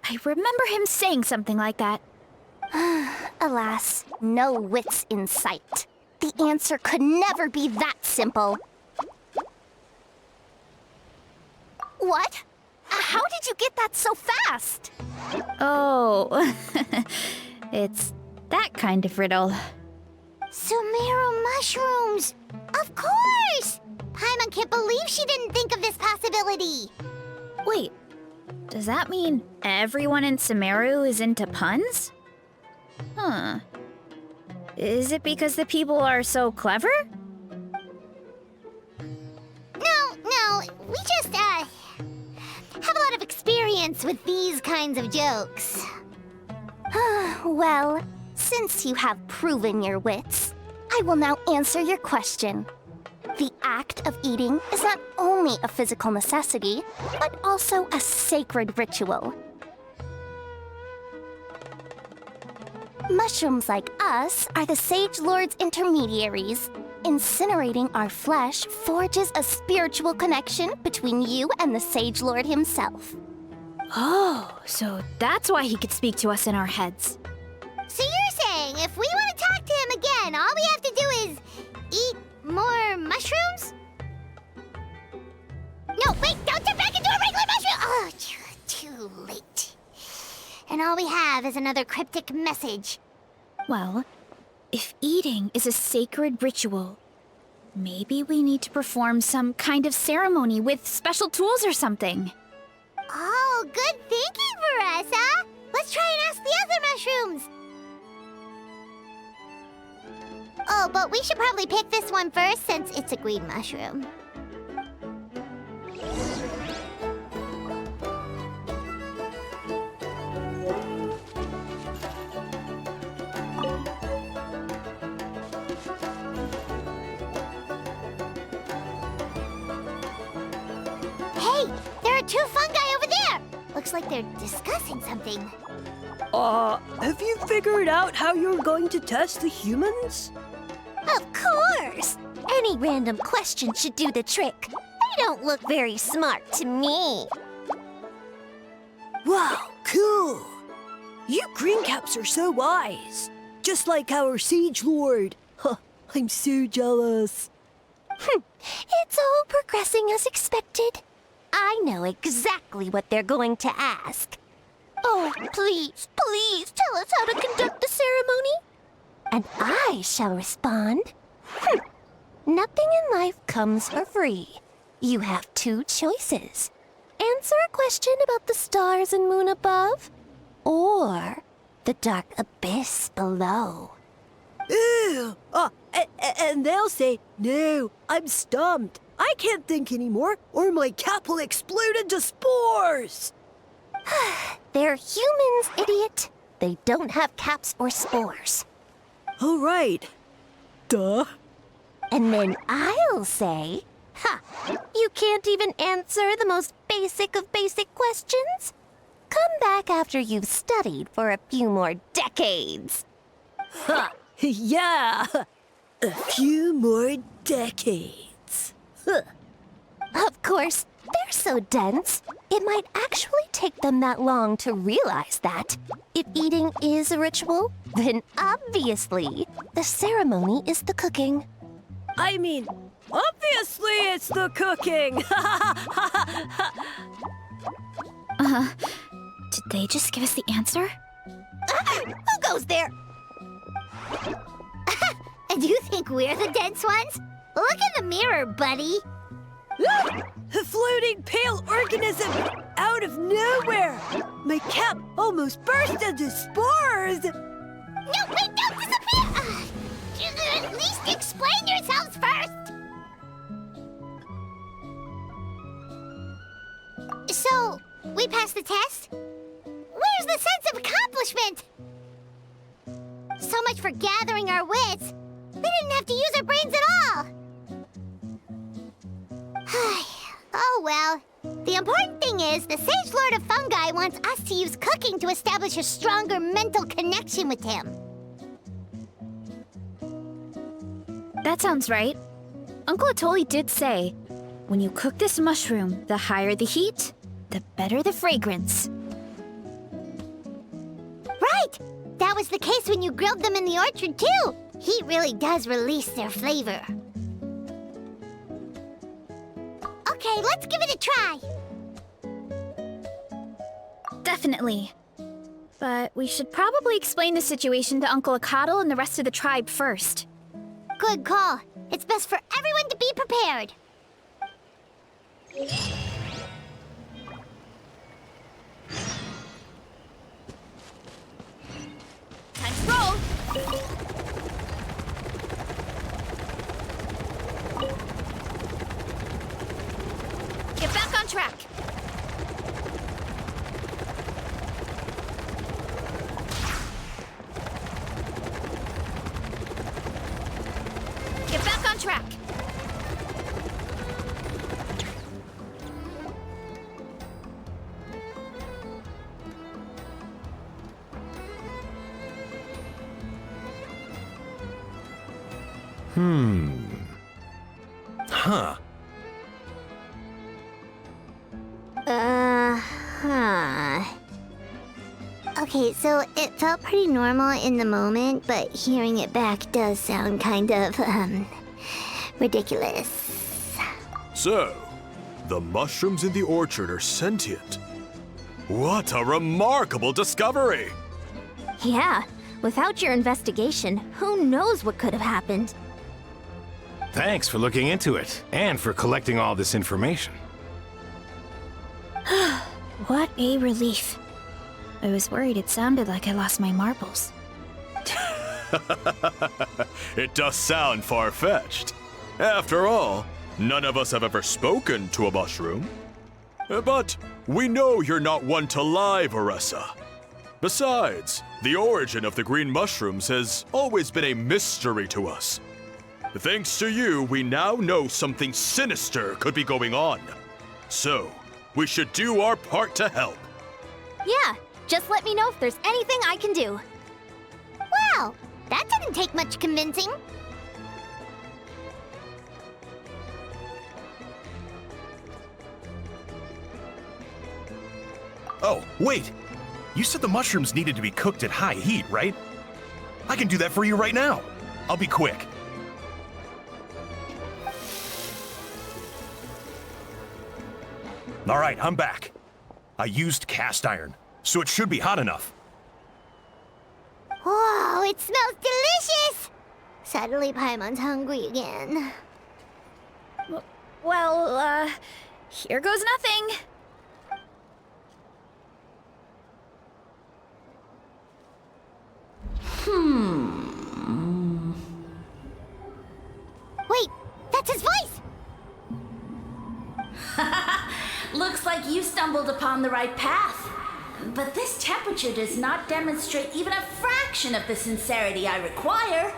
I remember him saying something like that. Alas, no wits in sight. The answer could never be that simple. What? How did you get that so fast? Oh, it's that kind of riddle. Sumeru mushrooms! Of course! Paimon can't believe she didn't think of this possibility. Wait, does that mean everyone in Sumeru is into puns? Huh. Is it because the people are so clever? No, we just, have a lot of experience with these kinds of jokes. Well, since you have proven your wits, I will now answer your question. The act of eating is not only a physical necessity, but also a sacred ritual. Mushrooms like us are the Sage Lord's intermediaries. Incinerating our flesh forges a spiritual connection between you and the Sage Lord himself. Oh, so that's why he could speak to us in our heads. So you're saying if we want to talk to him again, all we have to do is eat more mushrooms? No, wait, don't turn back into a regular mushroom! Oh, too late. And all we have is another cryptic message. Well, if eating is a sacred ritual, maybe we need to perform some kind of ceremony with special tools or something. Oh, good thinking, Veressa! Let's try and ask the other mushrooms! Oh, but we should probably pick this one first since it's a green mushroom. Hey, there are two fungi over there! Looks like they're discussing something. Have you figured out how you're going to test the humans? Of course! Any random question should do the trick. They don't look very smart to me. Wow, cool! You greencaps are so wise. Just like our Sage Lord. Huh, I'm so jealous. It's all progressing as expected. I know exactly what they're going to ask. Oh, please, please tell us how to conduct the ceremony. And I shall respond. Nothing in life comes for free. You have two choices. Answer a question about the stars and moon above, or the dark abyss below. Ew! And they'll say, no, I'm stumped. I can't think anymore, or my cap will explode into spores. They're humans, idiot. They don't have caps or spores. All right. Duh. And then I'll say, you can't even answer the most basic of basic questions? Come back after you've studied for a few more decades. Ha! Yeah! A few more decades. Huh. Of course, they're so dense, it might actually take them that long to realize that. If eating is a ritual, then obviously, the ceremony is the cooking. I mean, obviously it's the cooking! Did they just give us the answer? Who goes there? And you think we're the dense ones? Look in the mirror, buddy. A floating pale organism out of nowhere! My cap almost burst into spores! No, wait, don't disappear! At least explain yourselves first! So, we passed the test? Where's the sense of accomplishment? So much for gathering our wits. We didn't have to use our brains at all. Oh well. The important thing is, the Sage Lord of Fungi wants us to use cooking to establish a stronger mental connection with him. That sounds right. Uncle Atoli did say, when you cook this mushroom, the higher the heat, the better the fragrance. Right! That was the case when you grilled them in the orchard, too. Heat really does release their flavor. Okay, let's give it a try. Definitely. But we should probably explain the situation to Uncle Acatl and the rest of the tribe first. Good call. It's best for everyone to be prepared. Time to roll! Get back on track! Get back on track! Huh. Okay, so it felt pretty normal in the moment, but hearing it back does sound kind of, ridiculous. So, the mushrooms in the orchard are sentient. What a remarkable discovery! Yeah, without your investigation, who knows what could have happened? Thanks for looking into it, and for collecting all this information. What a relief. I was worried it sounded like I lost my marbles. It does sound far-fetched. After all, none of us have ever spoken to a mushroom. But we know you're not one to lie, Veressa. Besides, the origin of the green mushrooms has always been a mystery to us. Thanks to you, we now know something sinister could be going on. So, we should do our part to help. Yeah, just let me know if there's anything I can do. Wow, that didn't take much convincing. Oh, wait! You said the mushrooms needed to be cooked at high heat, right? I can do that for you right now. I'll be quick. All right, I'm back. I used cast iron, so it should be hot enough. Whoa, it smells delicious! Suddenly Paimon's hungry again. Well, here goes nothing. Wait, that's his voice! Looks like you stumbled upon the right path. But this temperature does not demonstrate even a fraction of the sincerity I require.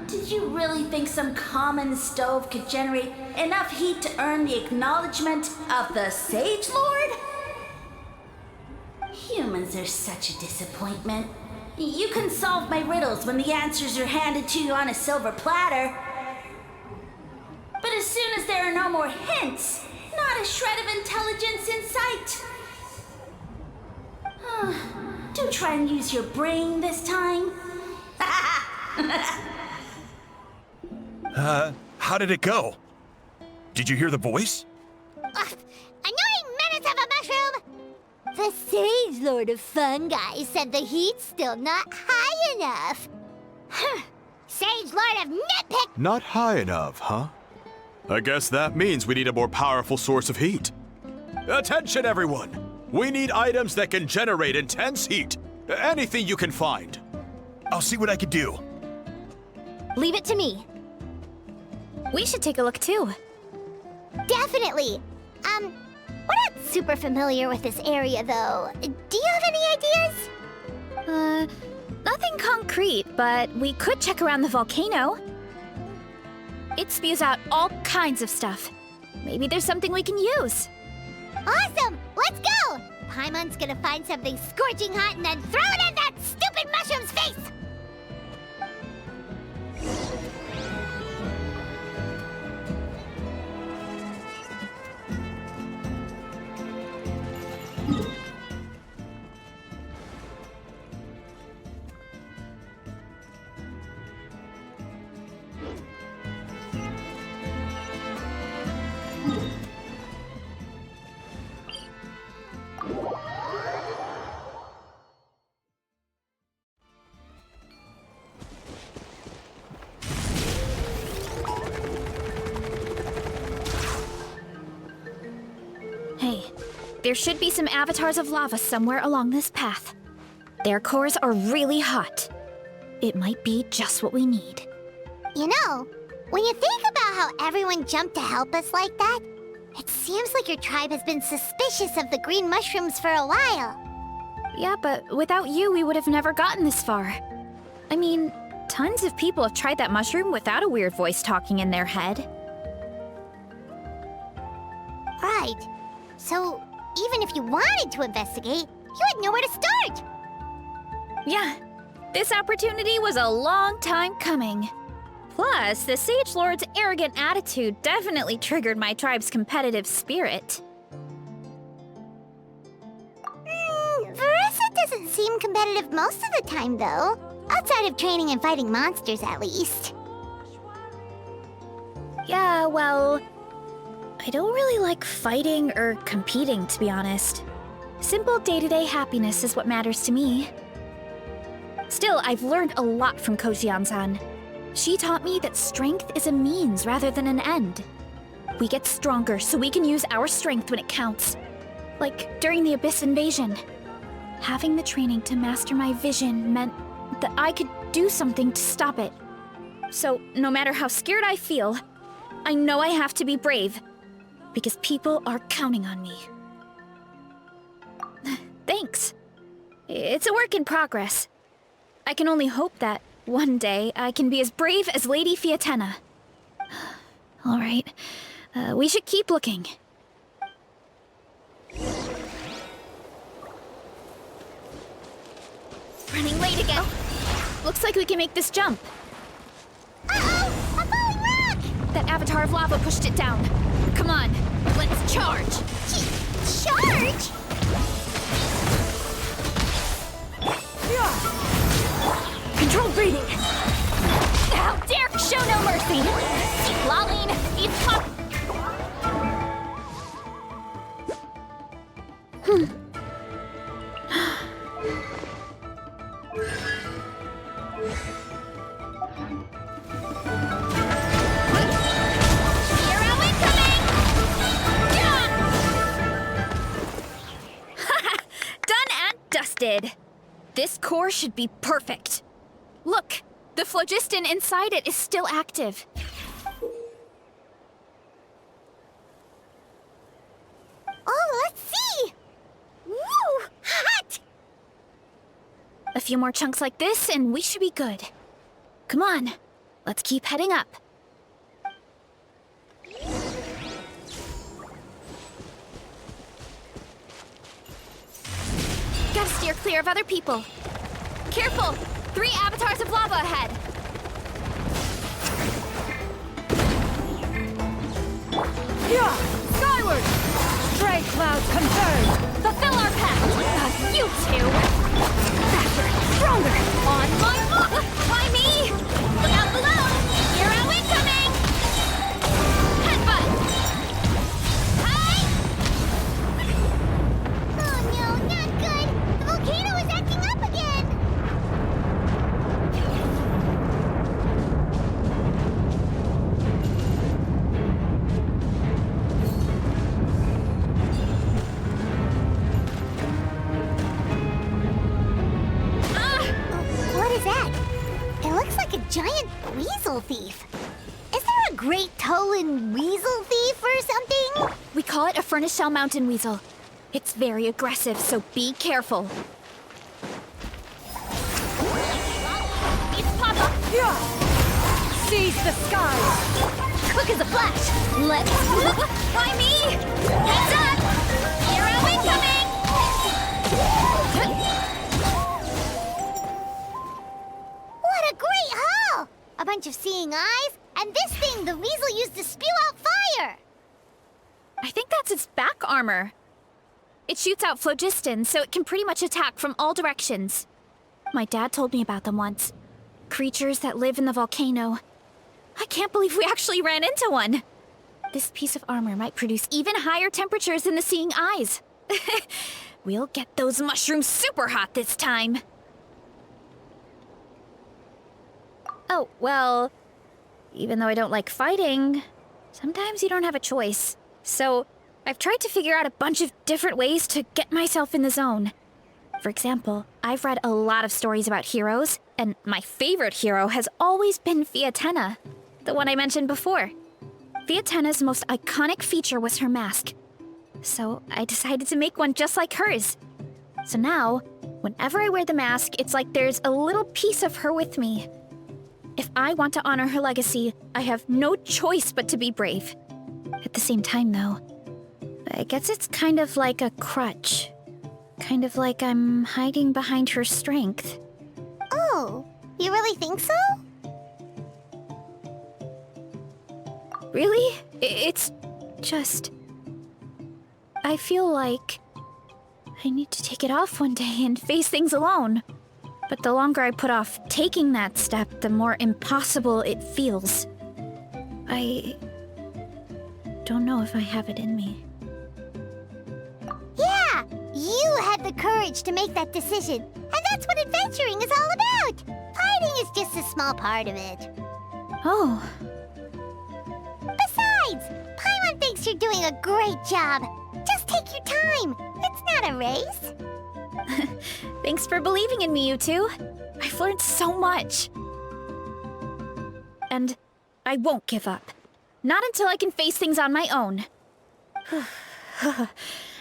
Did you really think some common stove could generate enough heat to earn the acknowledgement of the Sage Lord? Humans are such a disappointment. You can solve my riddles when the answers are handed to you on a silver platter. But as soon as there are no more hints, not a shred of intelligence in sight. Do try and use your brain this time. How did it go? Did you hear the voice? Annoying menace of a mushroom! The Sage Lord of Fungi said the heat's still not high enough. Sage Lord of Nitpick! Not high enough, huh? I guess that means we need a more powerful source of heat. Attention, everyone! We need items that can generate intense heat. Anything you can find. I'll see what I can do. Leave it to me. We should take a look too. Definitely. We're not super familiar with this area, though. Do you have any ideas? Nothing concrete, but we could check around the volcano. It spews out all kinds of stuff. Maybe there's something we can use. Awesome! Let's go! Paimon's gonna find something scorching hot and then throw it in that stupid mushroom's face! Hey, there should be some avatars of lava somewhere along this path. Their cores are really hot. It might be just what we need. You know, when you think about how everyone jumped to help us like that, it seems like your tribe has been suspicious of the green mushrooms for a while. Yeah, but without you, we would have never gotten this far. I mean, tons of people have tried that mushroom without a weird voice talking in their head. Right. So, even if you wanted to investigate, you had nowhere to start. Yeah, this opportunity was a long time coming. Plus, the Sage Lord's arrogant attitude definitely triggered my tribe's competitive spirit. Veressa doesn't seem competitive most of the time, though. Outside of training and fighting monsters, at least. Yeah, well, I don't really like fighting or competing, to be honest. Simple day-to-day happiness is what matters to me. Still, I've learned a lot from Kojian-san. She taught me that strength is a means rather than an end. We get stronger so we can use our strength when it counts. Like during the Abyss invasion. Having the training to master my vision meant that I could do something to stop it. So, no matter how scared I feel, I know I have to be brave. Because people are counting on me. Thanks. It's a work in progress. I can only hope that one day I can be as brave as Lady Fiatena. All right, we should keep looking. Running late again. Looks like we can make this jump. Uh-oh! A falling rock! That avatar of lava pushed it down. Come on, let's charge. Charge? Controlled breathing. How dare you show no mercy! Lolene, it's pop. Hero incoming! Done and dusted. This core should be perfect. Look, the phlogiston inside it is still active. Oh, let's see! A few more chunks like this, and we should be good. Come on, let's keep heading up. Gotta steer clear of other people. Careful! 3 avatars of lava ahead! Yeah! Skyward! Stray clouds confirmed! Fulfill our pact! You two! Faster! Stronger! On my mark! By me! Look out below! Hero incoming! Headbutt! Hi! Oh no, not good! The volcano is acting up again! What is that? It looks like a giant weasel thief. Is there a great toe-in weasel thief or something? We call it a furnace shell mountain weasel. It's very aggressive, so be careful. It's Papa! Yeah! Seize the skies! Quick as a flash! Let's... By me! Heads up! Hero incoming! What a great haul! A bunch of seeing eyes, and this thing the weasel used to spew out fire! I think that's its back armor. It shoots out phlogiston, so it can pretty much attack from all directions. My dad told me about them once. Creatures that live in the volcano. I can't believe we actually ran into one. This piece of armor might produce even higher temperatures than the seeing eyes. We'll get those mushrooms super hot this time. Oh, well, even though I don't like fighting, sometimes you don't have a choice. So, I've tried to figure out a bunch of different ways to get myself in the zone. For example, I've read a lot of stories about heroes, and my favorite hero has always been Fiatenna, the one I mentioned before. Fiatenna's most iconic feature was her mask. So, I decided to make one just like hers. So now, whenever I wear the mask, it's like there's a little piece of her with me. If I want to honor her legacy, I have no choice but to be brave. At the same time, though, I guess it's kind of like a crutch. Kind of like I'm hiding behind her strength. Oh, you really think so? Really? It's just... I feel like I need to take it off one day and face things alone. But the longer I put off taking that step, the more impossible it feels. I don't know if I have it in me. Yeah, you had the courage to make that decision. And that's what adventuring is all about. Fighting is just a small part of it. Oh, Besides, Paimon thinks you're doing a great job. Just take your time. It's not a race. thanks for believing in me, you two. I've learned so much. And I won't give up. Not until I can face things on my own.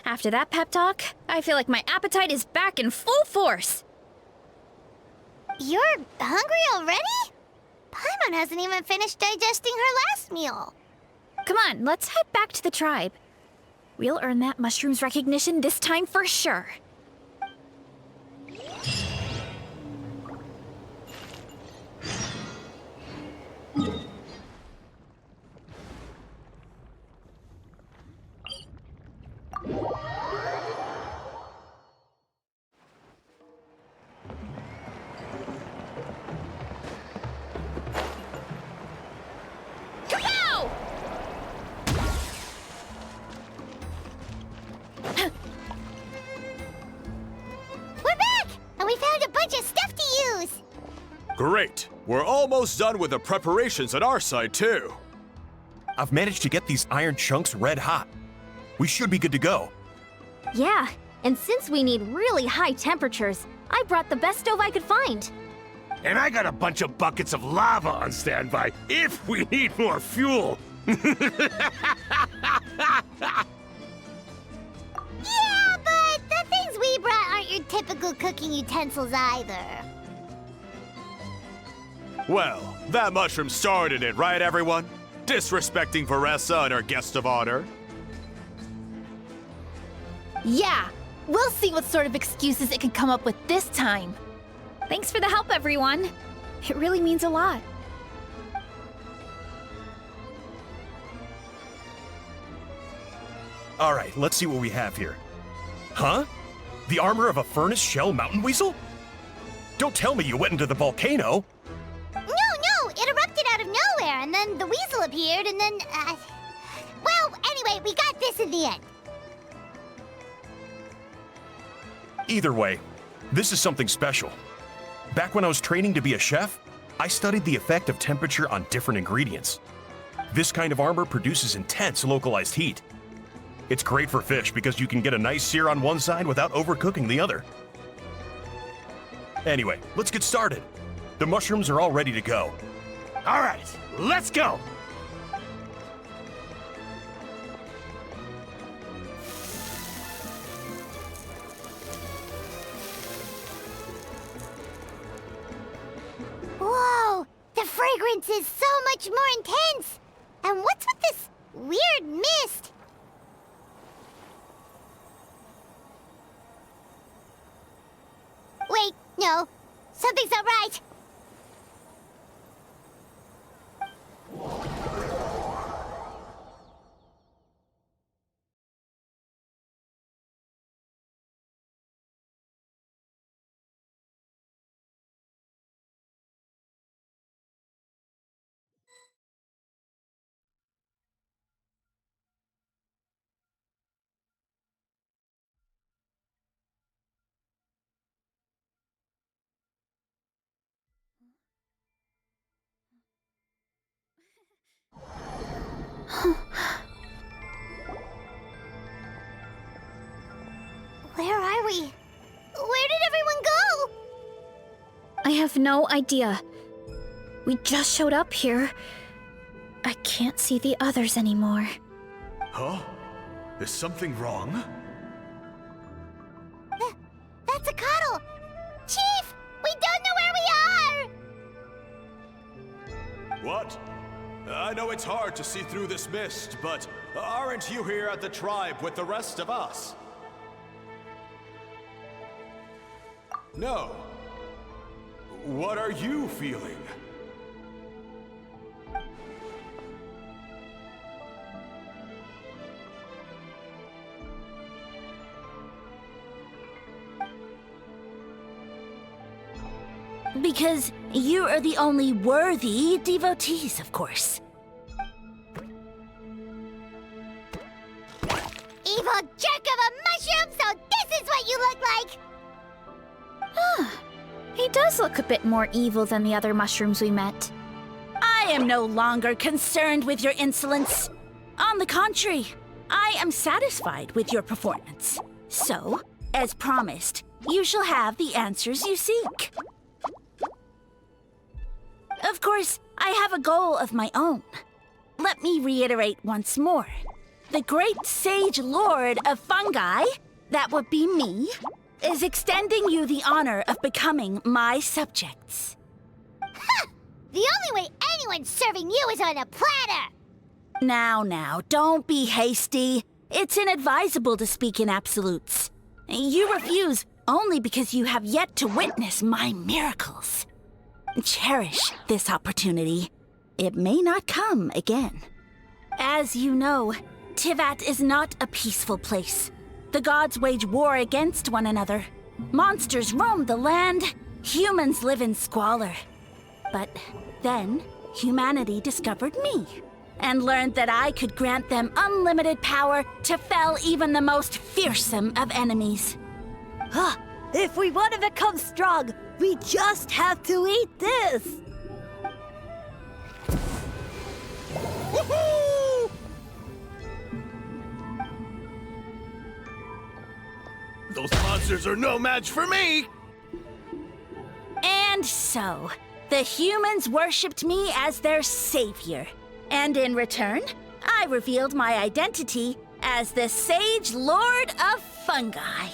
After that pep talk, I feel like my appetite is back in full force. You're hungry already? Paimon hasn't even finished digesting her last meal. Come on, let's head back to the tribe. We'll earn that mushroom's recognition this time for sure. We're back! And we found a bunch of stuff to use! Great! We're almost done with the preparations at our side, too. I've managed to get these iron chunks red hot. We should be good to go. Yeah, and since we need really high temperatures, I brought the best stove I could find. And I got a bunch of buckets of lava on standby if we need more fuel. Yeah, but the things we brought aren't your typical cooking utensils either. Well, that mushroom started it, right, everyone? Disrespecting Veressa and her guest of honor. Yeah, we'll see what sort of excuses it can come up with this time. Thanks for the help, everyone. It really means a lot. All right, let's see what we have here. Huh? The armor of a furnace shell mountain weasel? Don't tell me you went into the volcano. No, it erupted out of nowhere, and then the weasel appeared, and then, well, anyway, we got this in the end. Either way, this is something special. Back when I was training to be a chef, I studied the effect of temperature on different ingredients. This kind of armor produces intense localized heat. It's great for fish because you can get a nice sear on one side without overcooking the other. Anyway, let's get started. The mushrooms are all ready to go. All right, let's go. Whoa, the fragrance is so much more intense. And what's with this weird mist? Wait, no, something's not right. Where are we? Where did everyone go? I have no idea. We just showed up here. I can't see the others anymore. Huh? Is something wrong? That's a cuddle! Chief! We don't know where we are! What? I know it's hard to see through this mist, but aren't you here at the tribe with the rest of us? No. What are you feeling? Because you are the only worthy devotees, of course. Evil jerk of a mushroom, so this is what you look like! He does look a bit more evil than the other mushrooms we met. I am no longer concerned with your insolence. On the contrary, I am satisfied with your performance. So, as promised, you shall have the answers you seek. Of course, I have a goal of my own. Let me reiterate once more. The great sage lord of fungi, that would be me, is extending you the honor of becoming my subjects. Ha! The only way anyone's serving you is on a platter! Now, don't be hasty. It's inadvisable to speak in absolutes. You refuse only because you have yet to witness my miracles. Cherish this opportunity. It may not come again. As you know, Tivat is not a peaceful place. The gods wage war against one another. Monsters roam the land. Humans live in squalor. But then, humanity discovered me and learned that I could grant them unlimited power to fell even the most fearsome of enemies. If we want to become strong, we just have to eat this! Woohoo! Those monsters are no match for me! And so, the humans worshipped me as their savior. And in return, I revealed my identity as the Sage Lord of Fungi.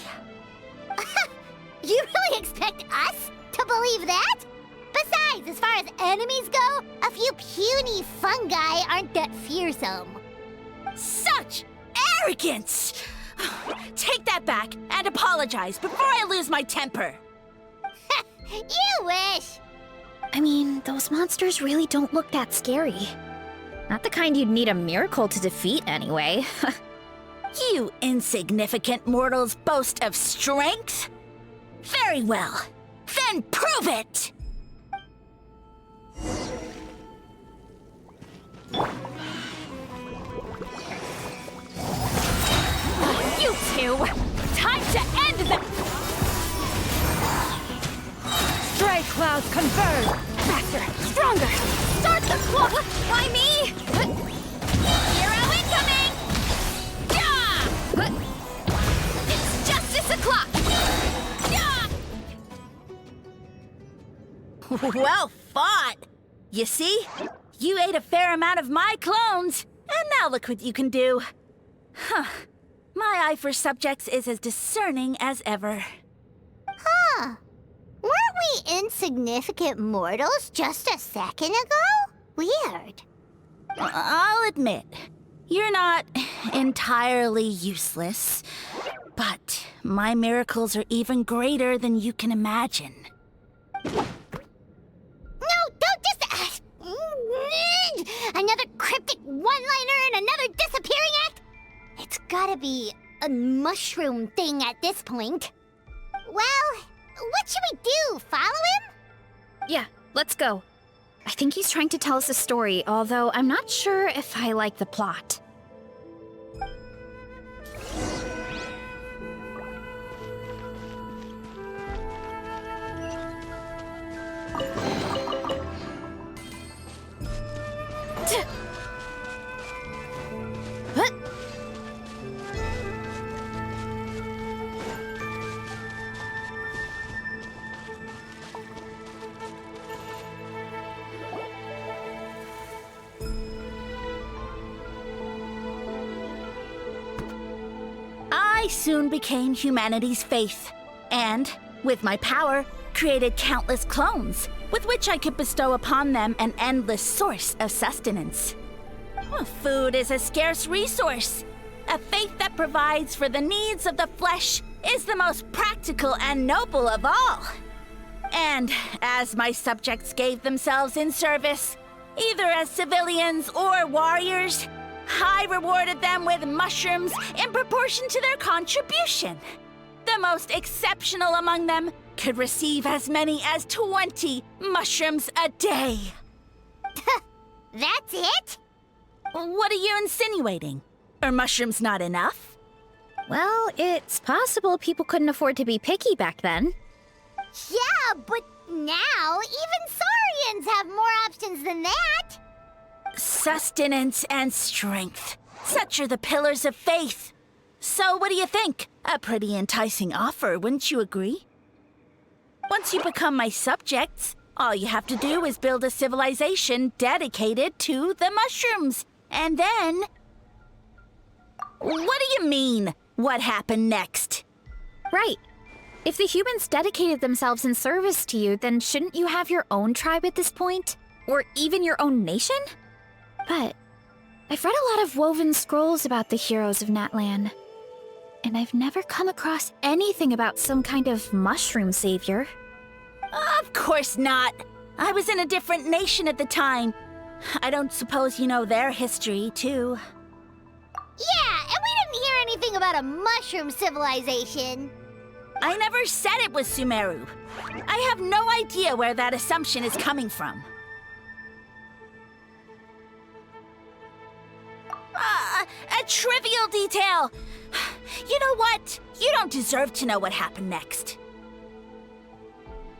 You really expect us to believe that? Besides, as far as enemies go, a few puny fungi aren't that fearsome. Such arrogance! Take that back and apologize before I lose my temper. You wish! I mean, those monsters really don't look that scary. Not the kind you'd need a miracle to defeat, anyway. You insignificant mortals boast of strength? Very well. Then prove it! You two! Time to end the... Stray clouds converge! Faster! Stronger! Start the clock! Why me? Hero incoming! Yeah! It's justice o'clock! Yeah! Well fought! You see? You ate a fair amount of my clones, and now look what you can do. Huh. My eye for subjects is as discerning as ever. Huh. Weren't we insignificant mortals just a second ago? Weird. I'll admit, you're not entirely useless, but my miracles are even greater than you can imagine. No, don't just... another cryptic one-liner and another disappearing act? It's gotta be a mushroom thing at this point. Well, what should we do? Follow him? Yeah, let's go. I think he's trying to tell us a story, although I'm not sure if I like the plot. I soon became humanity's faith, and, with my power, created countless clones, with which I could bestow upon them an endless source of sustenance. Well, food is a scarce resource. A faith that provides for the needs of the flesh is the most practical and noble of all. And as my subjects gave themselves in service, either as civilians or warriors, I rewarded them with mushrooms in proportion to their contribution. The most exceptional among them could receive as many as 20 mushrooms a day. That's it? What are you insinuating? Are mushrooms not enough? Well, it's possible people couldn't afford to be picky back then. Yeah, but now even saurians have more options than that. Sustenance and strength. Such are the pillars of faith. So what do you think? A pretty enticing offer, wouldn't you agree? Once you become my subjects, all you have to do is build a civilization dedicated to the mushrooms. And then... What do you mean, what happened next? Right. If the humans dedicated themselves in service to you, then shouldn't you have your own tribe at this point? Or even your own nation? But I've read a lot of woven scrolls about the heroes of Natlan, and I've never come across anything about some kind of mushroom savior. Of course not. I was in a different nation at the time. I don't suppose you know their history, too. Yeah, and we didn't hear anything about a mushroom civilization. I never said it was Sumeru. I have no idea where that assumption is coming from. A trivial detail! You know what? You don't deserve to know what happened next.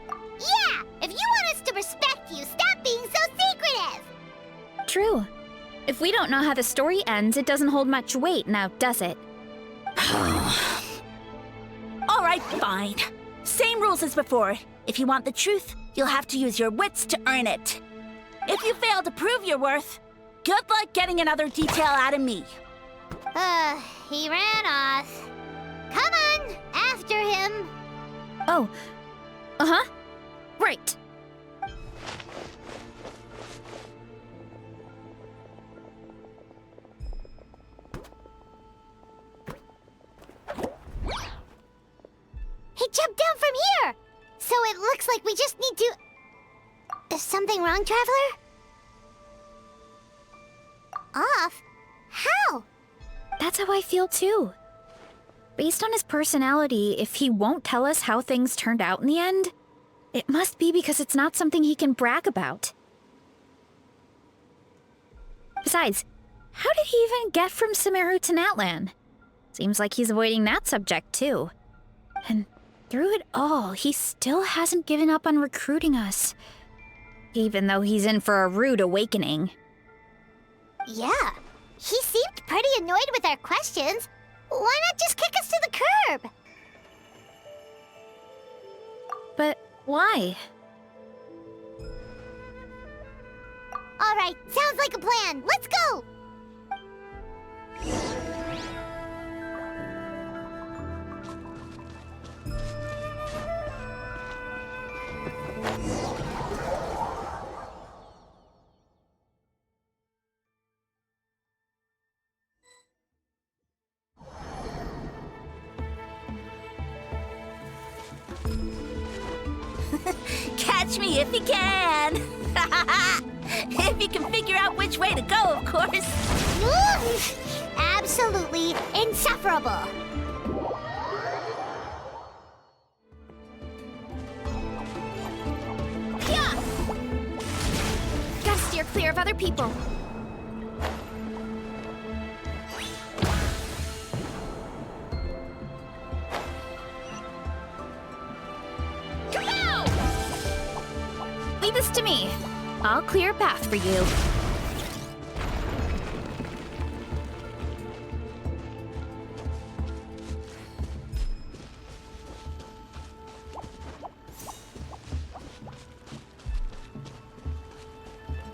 Yeah, if you want us to respect you, stop being so secretive! True. If we don't know how the story ends, it doesn't hold much weight now, does it? All right, fine. Same rules as before. If you want the truth, you'll have to use your wits to earn it. If you fail to prove your worth, good luck getting another detail out of me. He ran off. Come on, after him. Oh. Uh-huh. Right. He jumped down from here! So it looks like we just need to... Is something wrong, Traveler? Off? How? That's how I feel too. Based on his personality, if he won't tell us how things turned out in the end, it must be because it's not something he can brag about. Besides, how did he even get from Sumeru to Natlan? Seems like he's avoiding that subject too. And through it all, he still hasn't given up on recruiting us. Even though he's in for a rude awakening. Yeah, he seemed pretty annoyed with our questions. Why not just kick us to the curb? But why? All right, sounds like a plan. Let's go! Catch me if you can! If you can figure out which way to go, of course. Absolutely insufferable. Yeah! Gotta steer clear of other people. Leave this to me. I'll clear a path for you.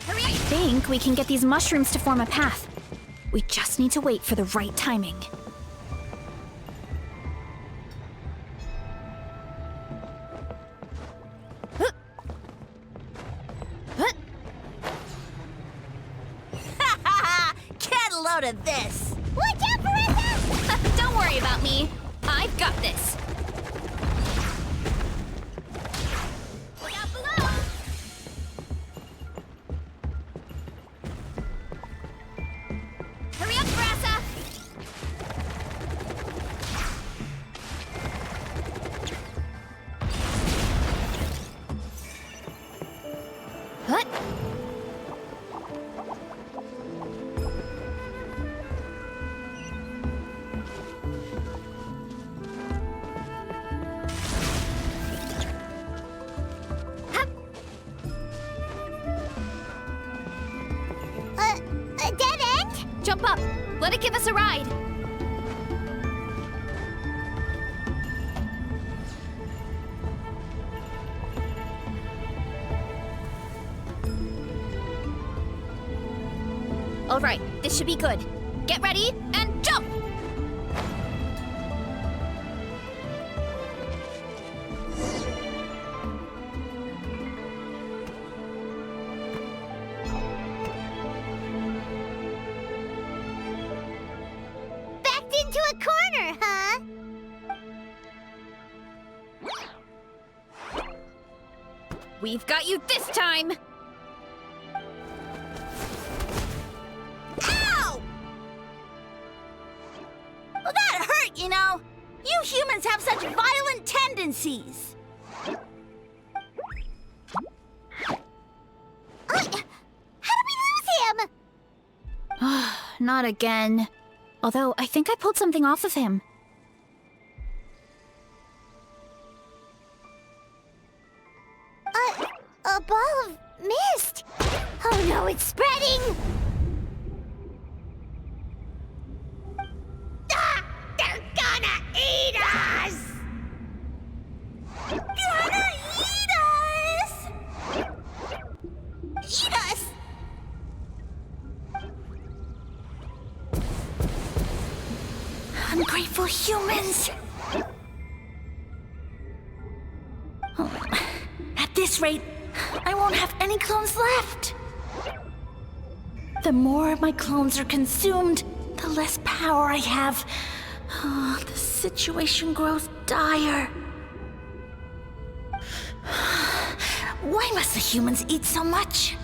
Hurry! I think we can get these mushrooms to form a path. We just need to wait for the right timing. Of this. Watch out, Marissa! Don't worry about me. I've got this. Look out below! Hurry up, Marissa! What? A dead end? Jump up. Let it give us a ride. All right, this should be good. Get ready and jump! Backed into a corner, huh? We've got you this time! Ow! Well, that hurt, you know. You humans have such violent tendencies. How did we lose him? Not again. Although, I think I pulled something off of him. A ball of mist. Oh no, it's spreading. Ah, they're gonna eat us. Gonna eat us! Eat us! Ungrateful humans! this rate, I won't have any clones left. The more my clones are consumed, the less power I have. Oh, the situation grows dire. Why must the humans eat so much?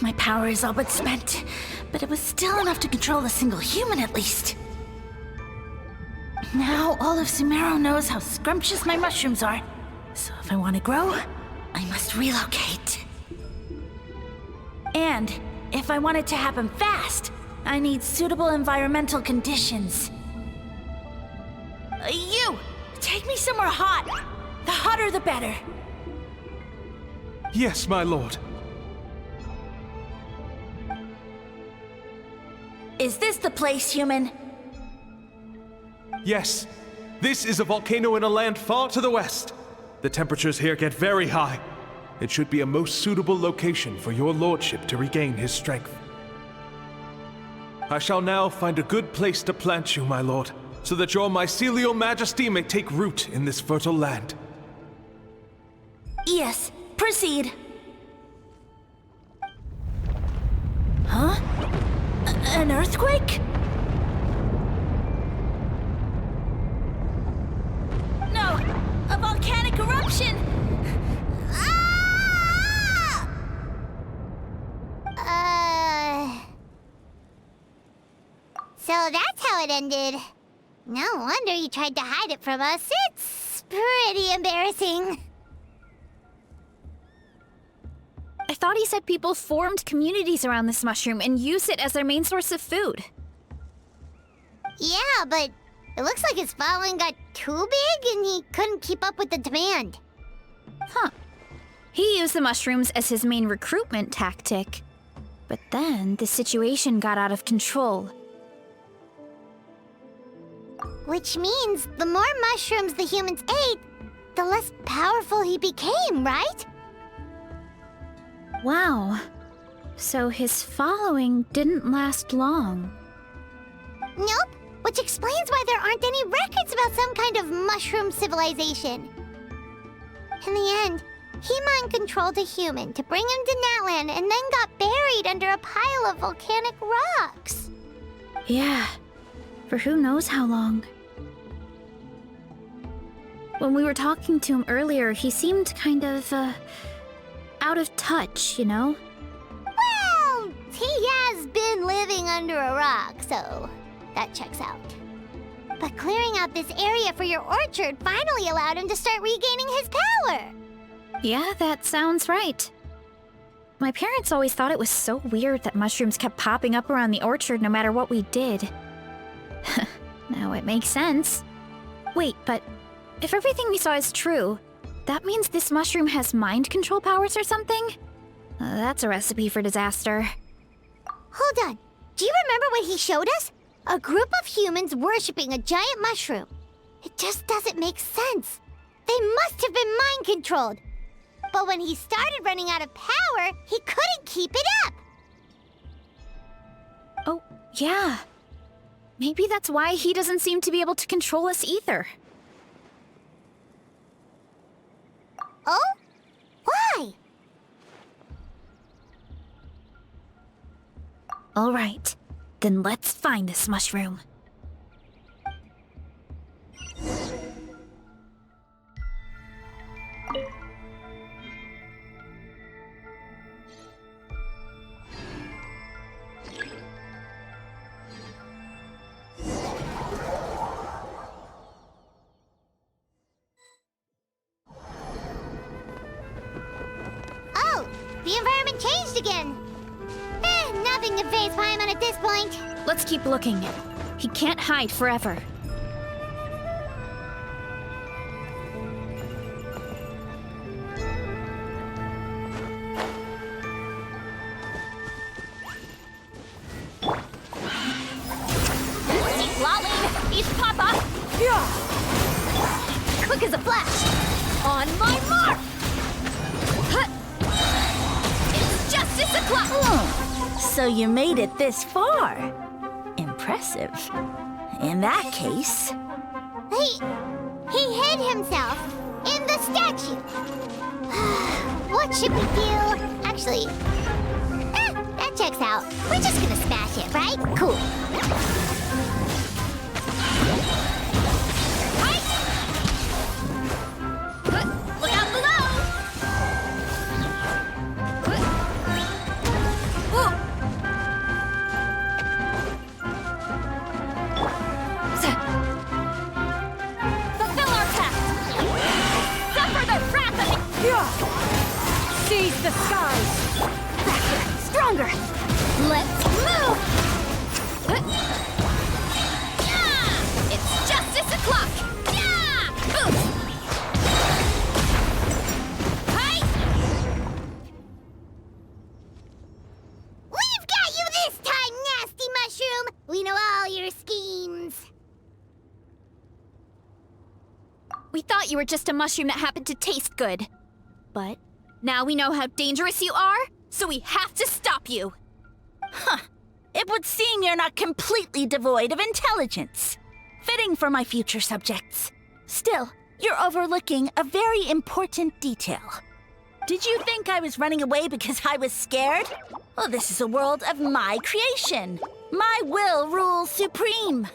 My power is all but spent, but it was still enough to control a single human at least. Now all of Sumeru knows how scrumptious my mushrooms are, so if I want to grow, I must relocate. And if I want it to happen fast, I need suitable environmental conditions. You! Take me somewhere hot! The hotter the better. Yes, my lord. Is this the place, human? Yes. This is a volcano in a land far to the west. The temperatures here get very high. It should be a most suitable location for your lordship to regain his strength. I shall now find a good place to plant you, my lord, so that your mycelial majesty may take root in this fertile land. Yes, proceed. Huh? An earthquake? No! A volcanic eruption! So that's how it ended. No wonder you tried to hide it from us. It's pretty embarrassing. I thought he said people formed communities around this mushroom and used it as their main source of food. Yeah, but it looks like his following got too big and he couldn't keep up with the demand. Huh. He used the mushrooms as his main recruitment tactic. But then the situation got out of control. Which means the more mushrooms the humans ate, the less powerful he became, right? Wow. So his following didn't last long. Nope, which explains why there aren't any records about some kind of mushroom civilization. In the end, he mind-controlled a human to bring him to Natlan and then got buried under a pile of volcanic rocks. Yeah, for who knows how long. When we were talking to him earlier, he seemed kind of, out of touch, you know? Well, he has been living under a rock, so that checks out. But clearing out this area for your orchard finally allowed him to start regaining his power. Yeah, that sounds right. My parents always thought it was so weird that mushrooms kept popping up around the orchard no matter what we did. Now it makes sense. Wait, but if everything we saw is true, that means this mushroom has mind control powers or something? That's a recipe for disaster. Hold on. Do you remember what he showed us? A group of humans worshipping a giant mushroom. It just doesn't make sense. They must have been mind-controlled. But when he started running out of power, he couldn't keep it up. Oh, yeah. Maybe that's why he doesn't seem to be able to control us either. Oh? Why? All right, then let's find this mushroom. Oh, the environment changed again. Nothing to phase Paimon at this point. Let's keep looking. He can't hide forever. Keep lolling! Each pop-up! Quick as a flash! On my mark! It's justice o'clock! So you made it this far. Impressive. In that case... Hey, He hid himself in the statue. What should we do? Actually, that checks out. We're just gonna smash it, right? Cool. Look out below! Fulfill our pact! Suffer the wrath of the... Seize the skies! Faster! Stronger! Let's move! Yeah! It's justice o'clock! Yeah! Boost! Hi! We've got you this time, nasty mushroom! We know all your schemes. We thought you were just a mushroom that happened to taste good. But now we know how dangerous you are, so we have to stop you. Huh. It would seem you're not completely devoid of intelligence. Fitting for my future subjects. Still, you're overlooking a very important detail. Did you think I was running away because I was scared? Well, this is a world of my creation. My will rules supreme.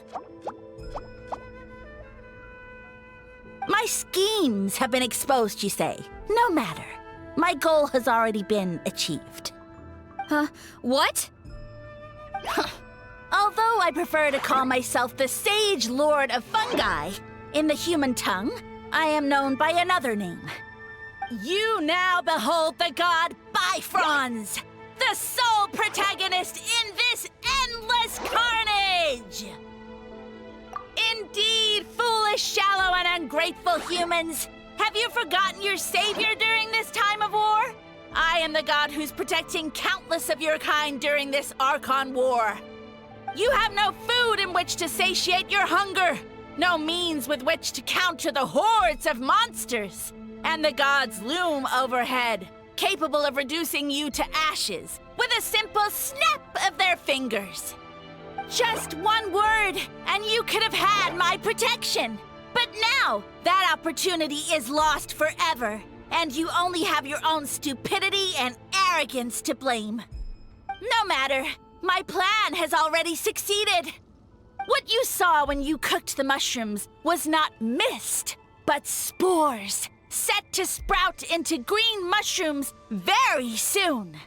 My schemes have been exposed, you say. No matter. My goal has already been achieved. What? Although I prefer to call myself the Sage Lord of Fungi, in the human tongue, I am known by another name. You now behold the god Bifrons, the sole protagonist in this endless carnage! Indeed, foolish, shallow, and ungrateful humans! Have you forgotten your savior during this time of war? I am the god who's protecting countless of your kind during this Archon war. You have no food in which to satiate your hunger, no means with which to counter the hordes of monsters, and the gods loom overhead, capable of reducing you to ashes with a simple snap of their fingers. Just one word, and you could have had my protection. But now, that opportunity is lost forever, and you only have your own stupidity and arrogance to blame. No matter, my plan has already succeeded. What you saw when you cooked the mushrooms was not mist, but spores, set to sprout into green mushrooms very soon.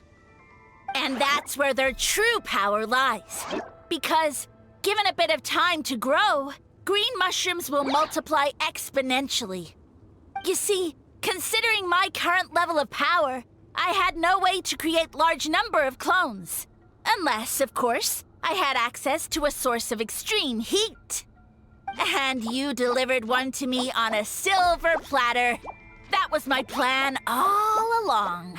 And that's where their true power lies. Because, given a bit of time to grow, green mushrooms will multiply exponentially. You see, considering my current level of power, I had no way to create large number of clones. Unless, of course, I had access to a source of extreme heat. And you delivered one to me on a silver platter. That was my plan all along.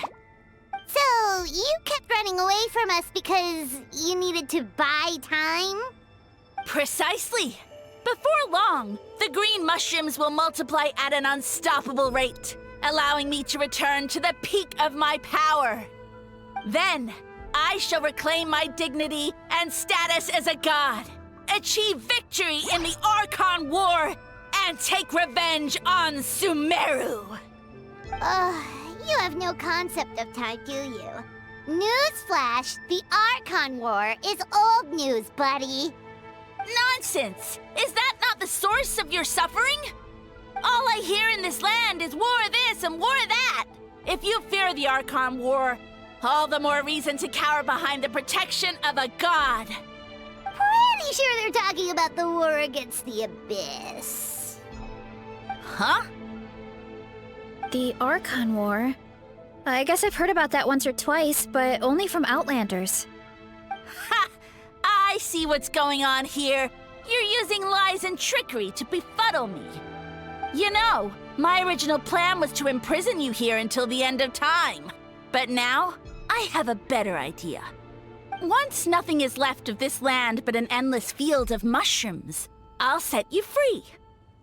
So, you kept running away from us because you needed to buy time? Precisely. Before long, the green mushrooms will multiply at an unstoppable rate, allowing me to return to the peak of my power. Then, I shall reclaim my dignity and status as a god, achieve victory in the Archon War, and take revenge on Sumeru. You have no concept of time, do you? Newsflash, the Archon War is old news, buddy. Nonsense! Is that not the source of your suffering? All I hear in this land is war this and war that. If you fear the Archon War, all the more reason to cower behind the protection of a god. Pretty sure they're talking about the war against the Abyss. Huh? The Archon War? I guess I've heard about that once or twice, but only from Outlanders. Ha! I see what's going on here. You're using lies and trickery to befuddle me. You know, my original plan was to imprison you here until the end of time. But now, I have a better idea. Once nothing is left of this land but an endless field of mushrooms, I'll set you free.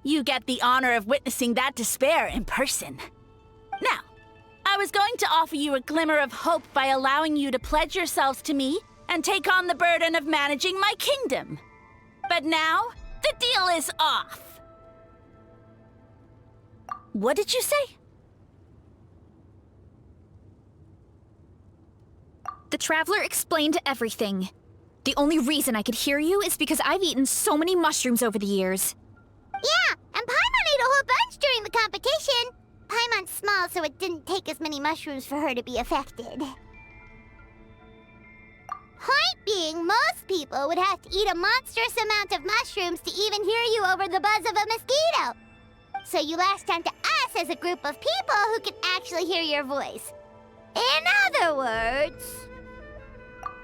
You get the honor of witnessing that despair in person. Now, I was going to offer you a glimmer of hope by allowing you to pledge yourselves to me and take on the burden of managing my kingdom. But now, the deal is off. What did you say? The traveler explained everything. The only reason I could hear you is because I've eaten so many mushrooms over the years. Yeah, and Paimon ate a whole bunch during the competition. Paimon's small, so it didn't take as many mushrooms for her to be affected. Point being, most people would have to eat a monstrous amount of mushrooms to even hear you over the buzz of a mosquito. So you latched onto us as a group of people who can actually hear your voice. In other words...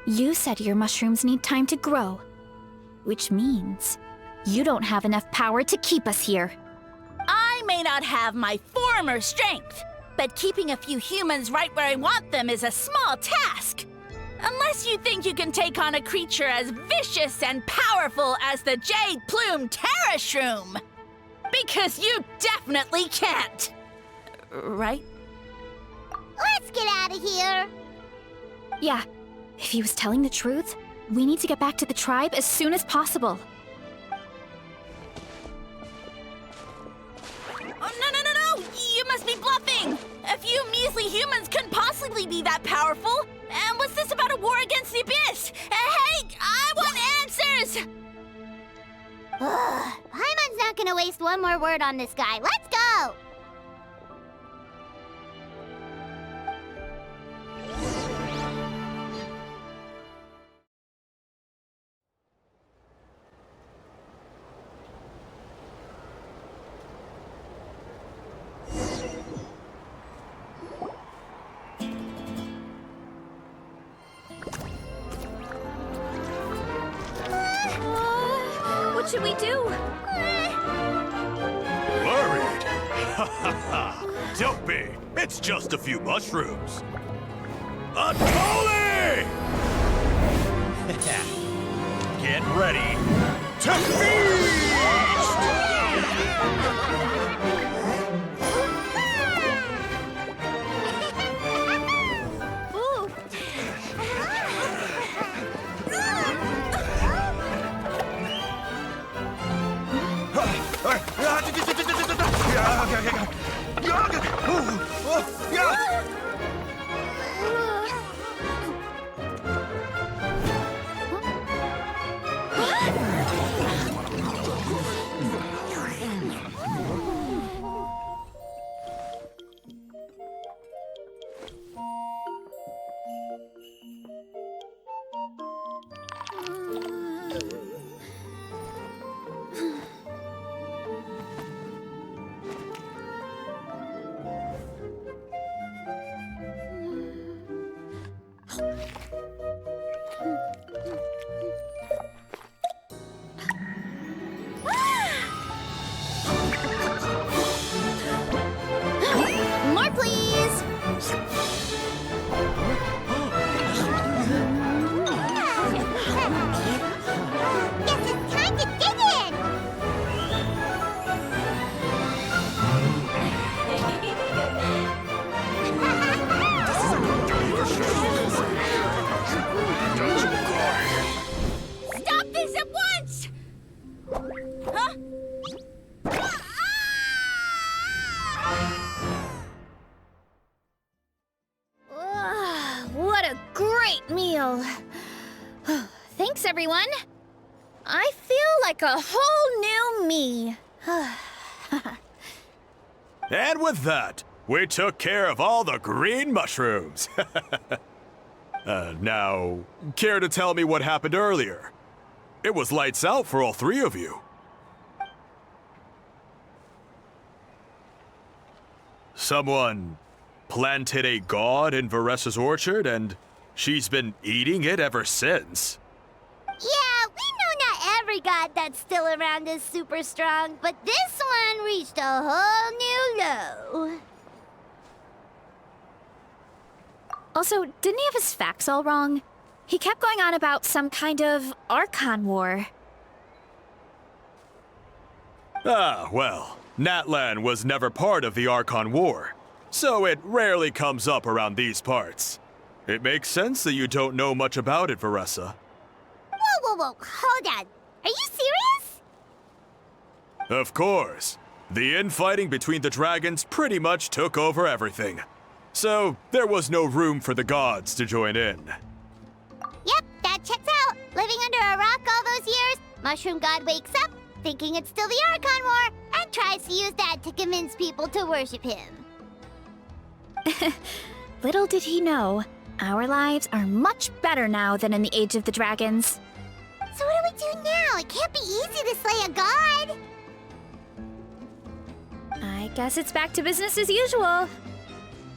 You said your mushrooms need time to grow, which means you don't have enough power to keep us here. I may not have my former strength, but keeping a few humans right where I want them is a small task. Unless you think you can take on a creature as vicious and powerful as the Jade Plume Terrashroom. Because you definitely can't. Right? Let's get out of here. Yeah, if he was telling the truth, we need to get back to the tribe as soon as possible. Oh, no! You must be bluffing! A few measly humans couldn't possibly be that powerful! And what's this about a war against the Abyss? Hey, I want answers! Paimon's not gonna waste one more word on this guy. Let's go! What should we do? Worried? Ha ha ha! Don't be! It's just a few mushrooms. A Tolly! Get ready to feast! More, please! Guess it's time to dig in! Stop this at once! Huh? What a great meal! Thanks, everyone. I feel like a whole new me. And with that, we took care of all the green mushrooms. Now, care to tell me what happened earlier? It was lights out for all three of you. Someone planted a god in Varessa's orchard, and she's been eating it ever since. Yeah, we know not every god that's still around is super strong, but this one reached a whole new low. Also, didn't he have his facts all wrong? He kept going on about some kind of Archon war. Ah, well, Natlan was never part of the Archon War, so it rarely comes up around these parts. It makes sense that you don't know much about it, Varessa. Whoa, hold on. Are you serious? Of course. The infighting between the dragons pretty much took over everything. So there was no room for the gods to join in. Yep, that checks out. Living under a rock all those years, Mushroom God wakes up, thinking it's still the Archon War, and tries to use that to convince people to worship him. Little did he know, our lives are much better now than in the Age of the Dragons. So what do we do now? It can't be easy to slay a god. I guess it's back to business as usual.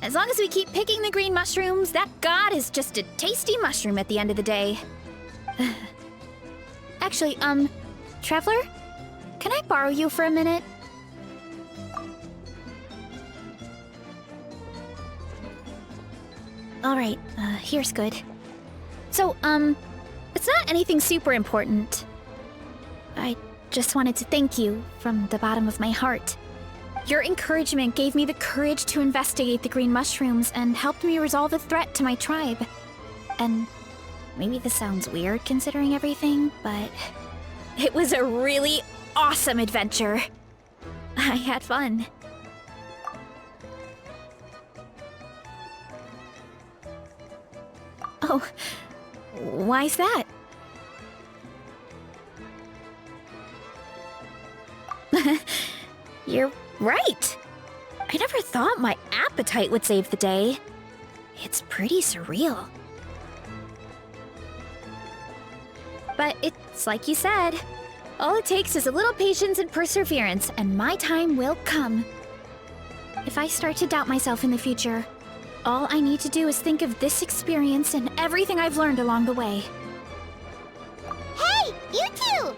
As long as we keep picking the green mushrooms, that god is just a tasty mushroom at the end of the day. Actually, Traveler? Can I borrow you for a minute? Alright, here's good. So, it's not anything super important. I just wanted to thank you from the bottom of my heart. Your encouragement gave me the courage to investigate the green mushrooms and helped me resolve a threat to my tribe. And maybe this sounds weird considering everything, but it was a really awesome adventure. I had fun. Oh, why's that? You're right. I never thought my appetite would save the day. It's pretty surreal. But it's like you said. All it takes is a little patience and perseverance, and my time will come. If I start to doubt myself in the future, all I need to do is think of this experience and everything I've learned along the way. Hey, you two!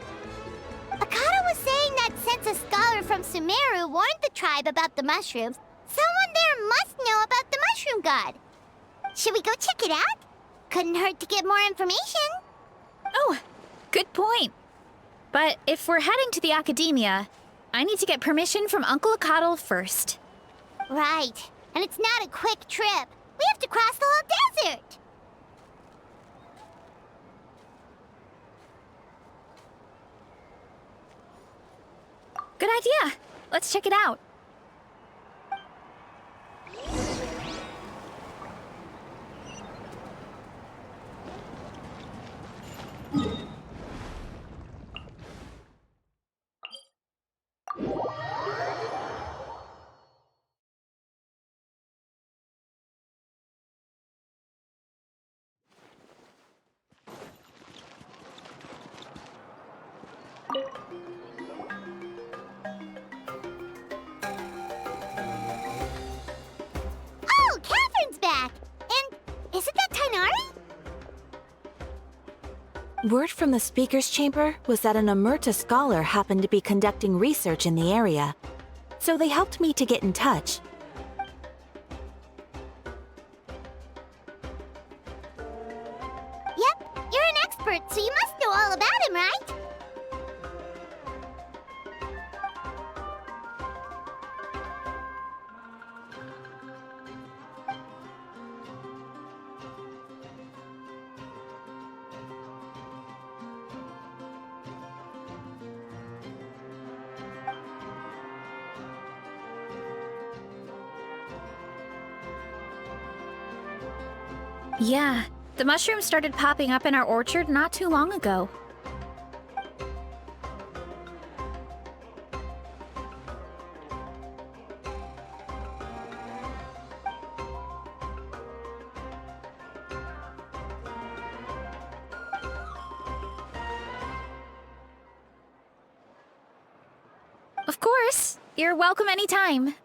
Akata was saying that since a scholar from Sumeru warned the tribe about the mushrooms, someone there must know about the mushroom god. Should we go check it out? Couldn't hurt to get more information. Oh, good point. But if we're heading to the academia, I need to get permission from Uncle Akatl first. Right. And it's not a quick trip. We have to cross the whole desert. Good idea. Let's check it out. Oh, Catherine's back! And isn't that Tainari? Word from the speaker's chamber was that an Emerta scholar happened to be conducting research in the area, so they helped me to get in touch. Yep, you're an expert, so you must know all about him, right? Yeah, the mushrooms started popping up in our orchard not too long ago. Of course, you're welcome anytime.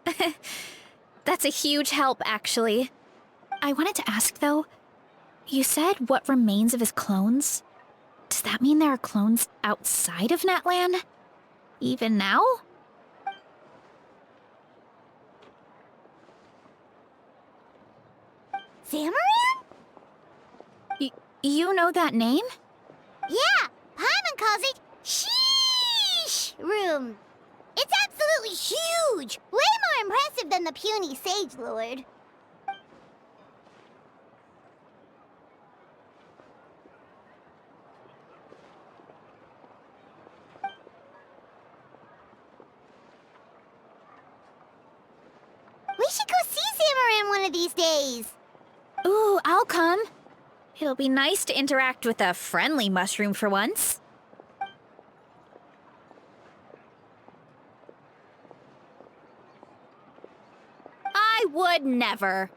That's a huge help, actually. I wanted to ask, though, you said what remains of his clones? Does that mean there are clones outside of Natlan? Even now? Zamaran? You know that name? Yeah, Paimon calls it Sheesh Room. It's absolutely huge! Way more impressive than the puny Sage Lord. We should go see Zamarin one of these days. Ooh, I'll come. It'll be nice to interact with a friendly mushroom for once. I would never.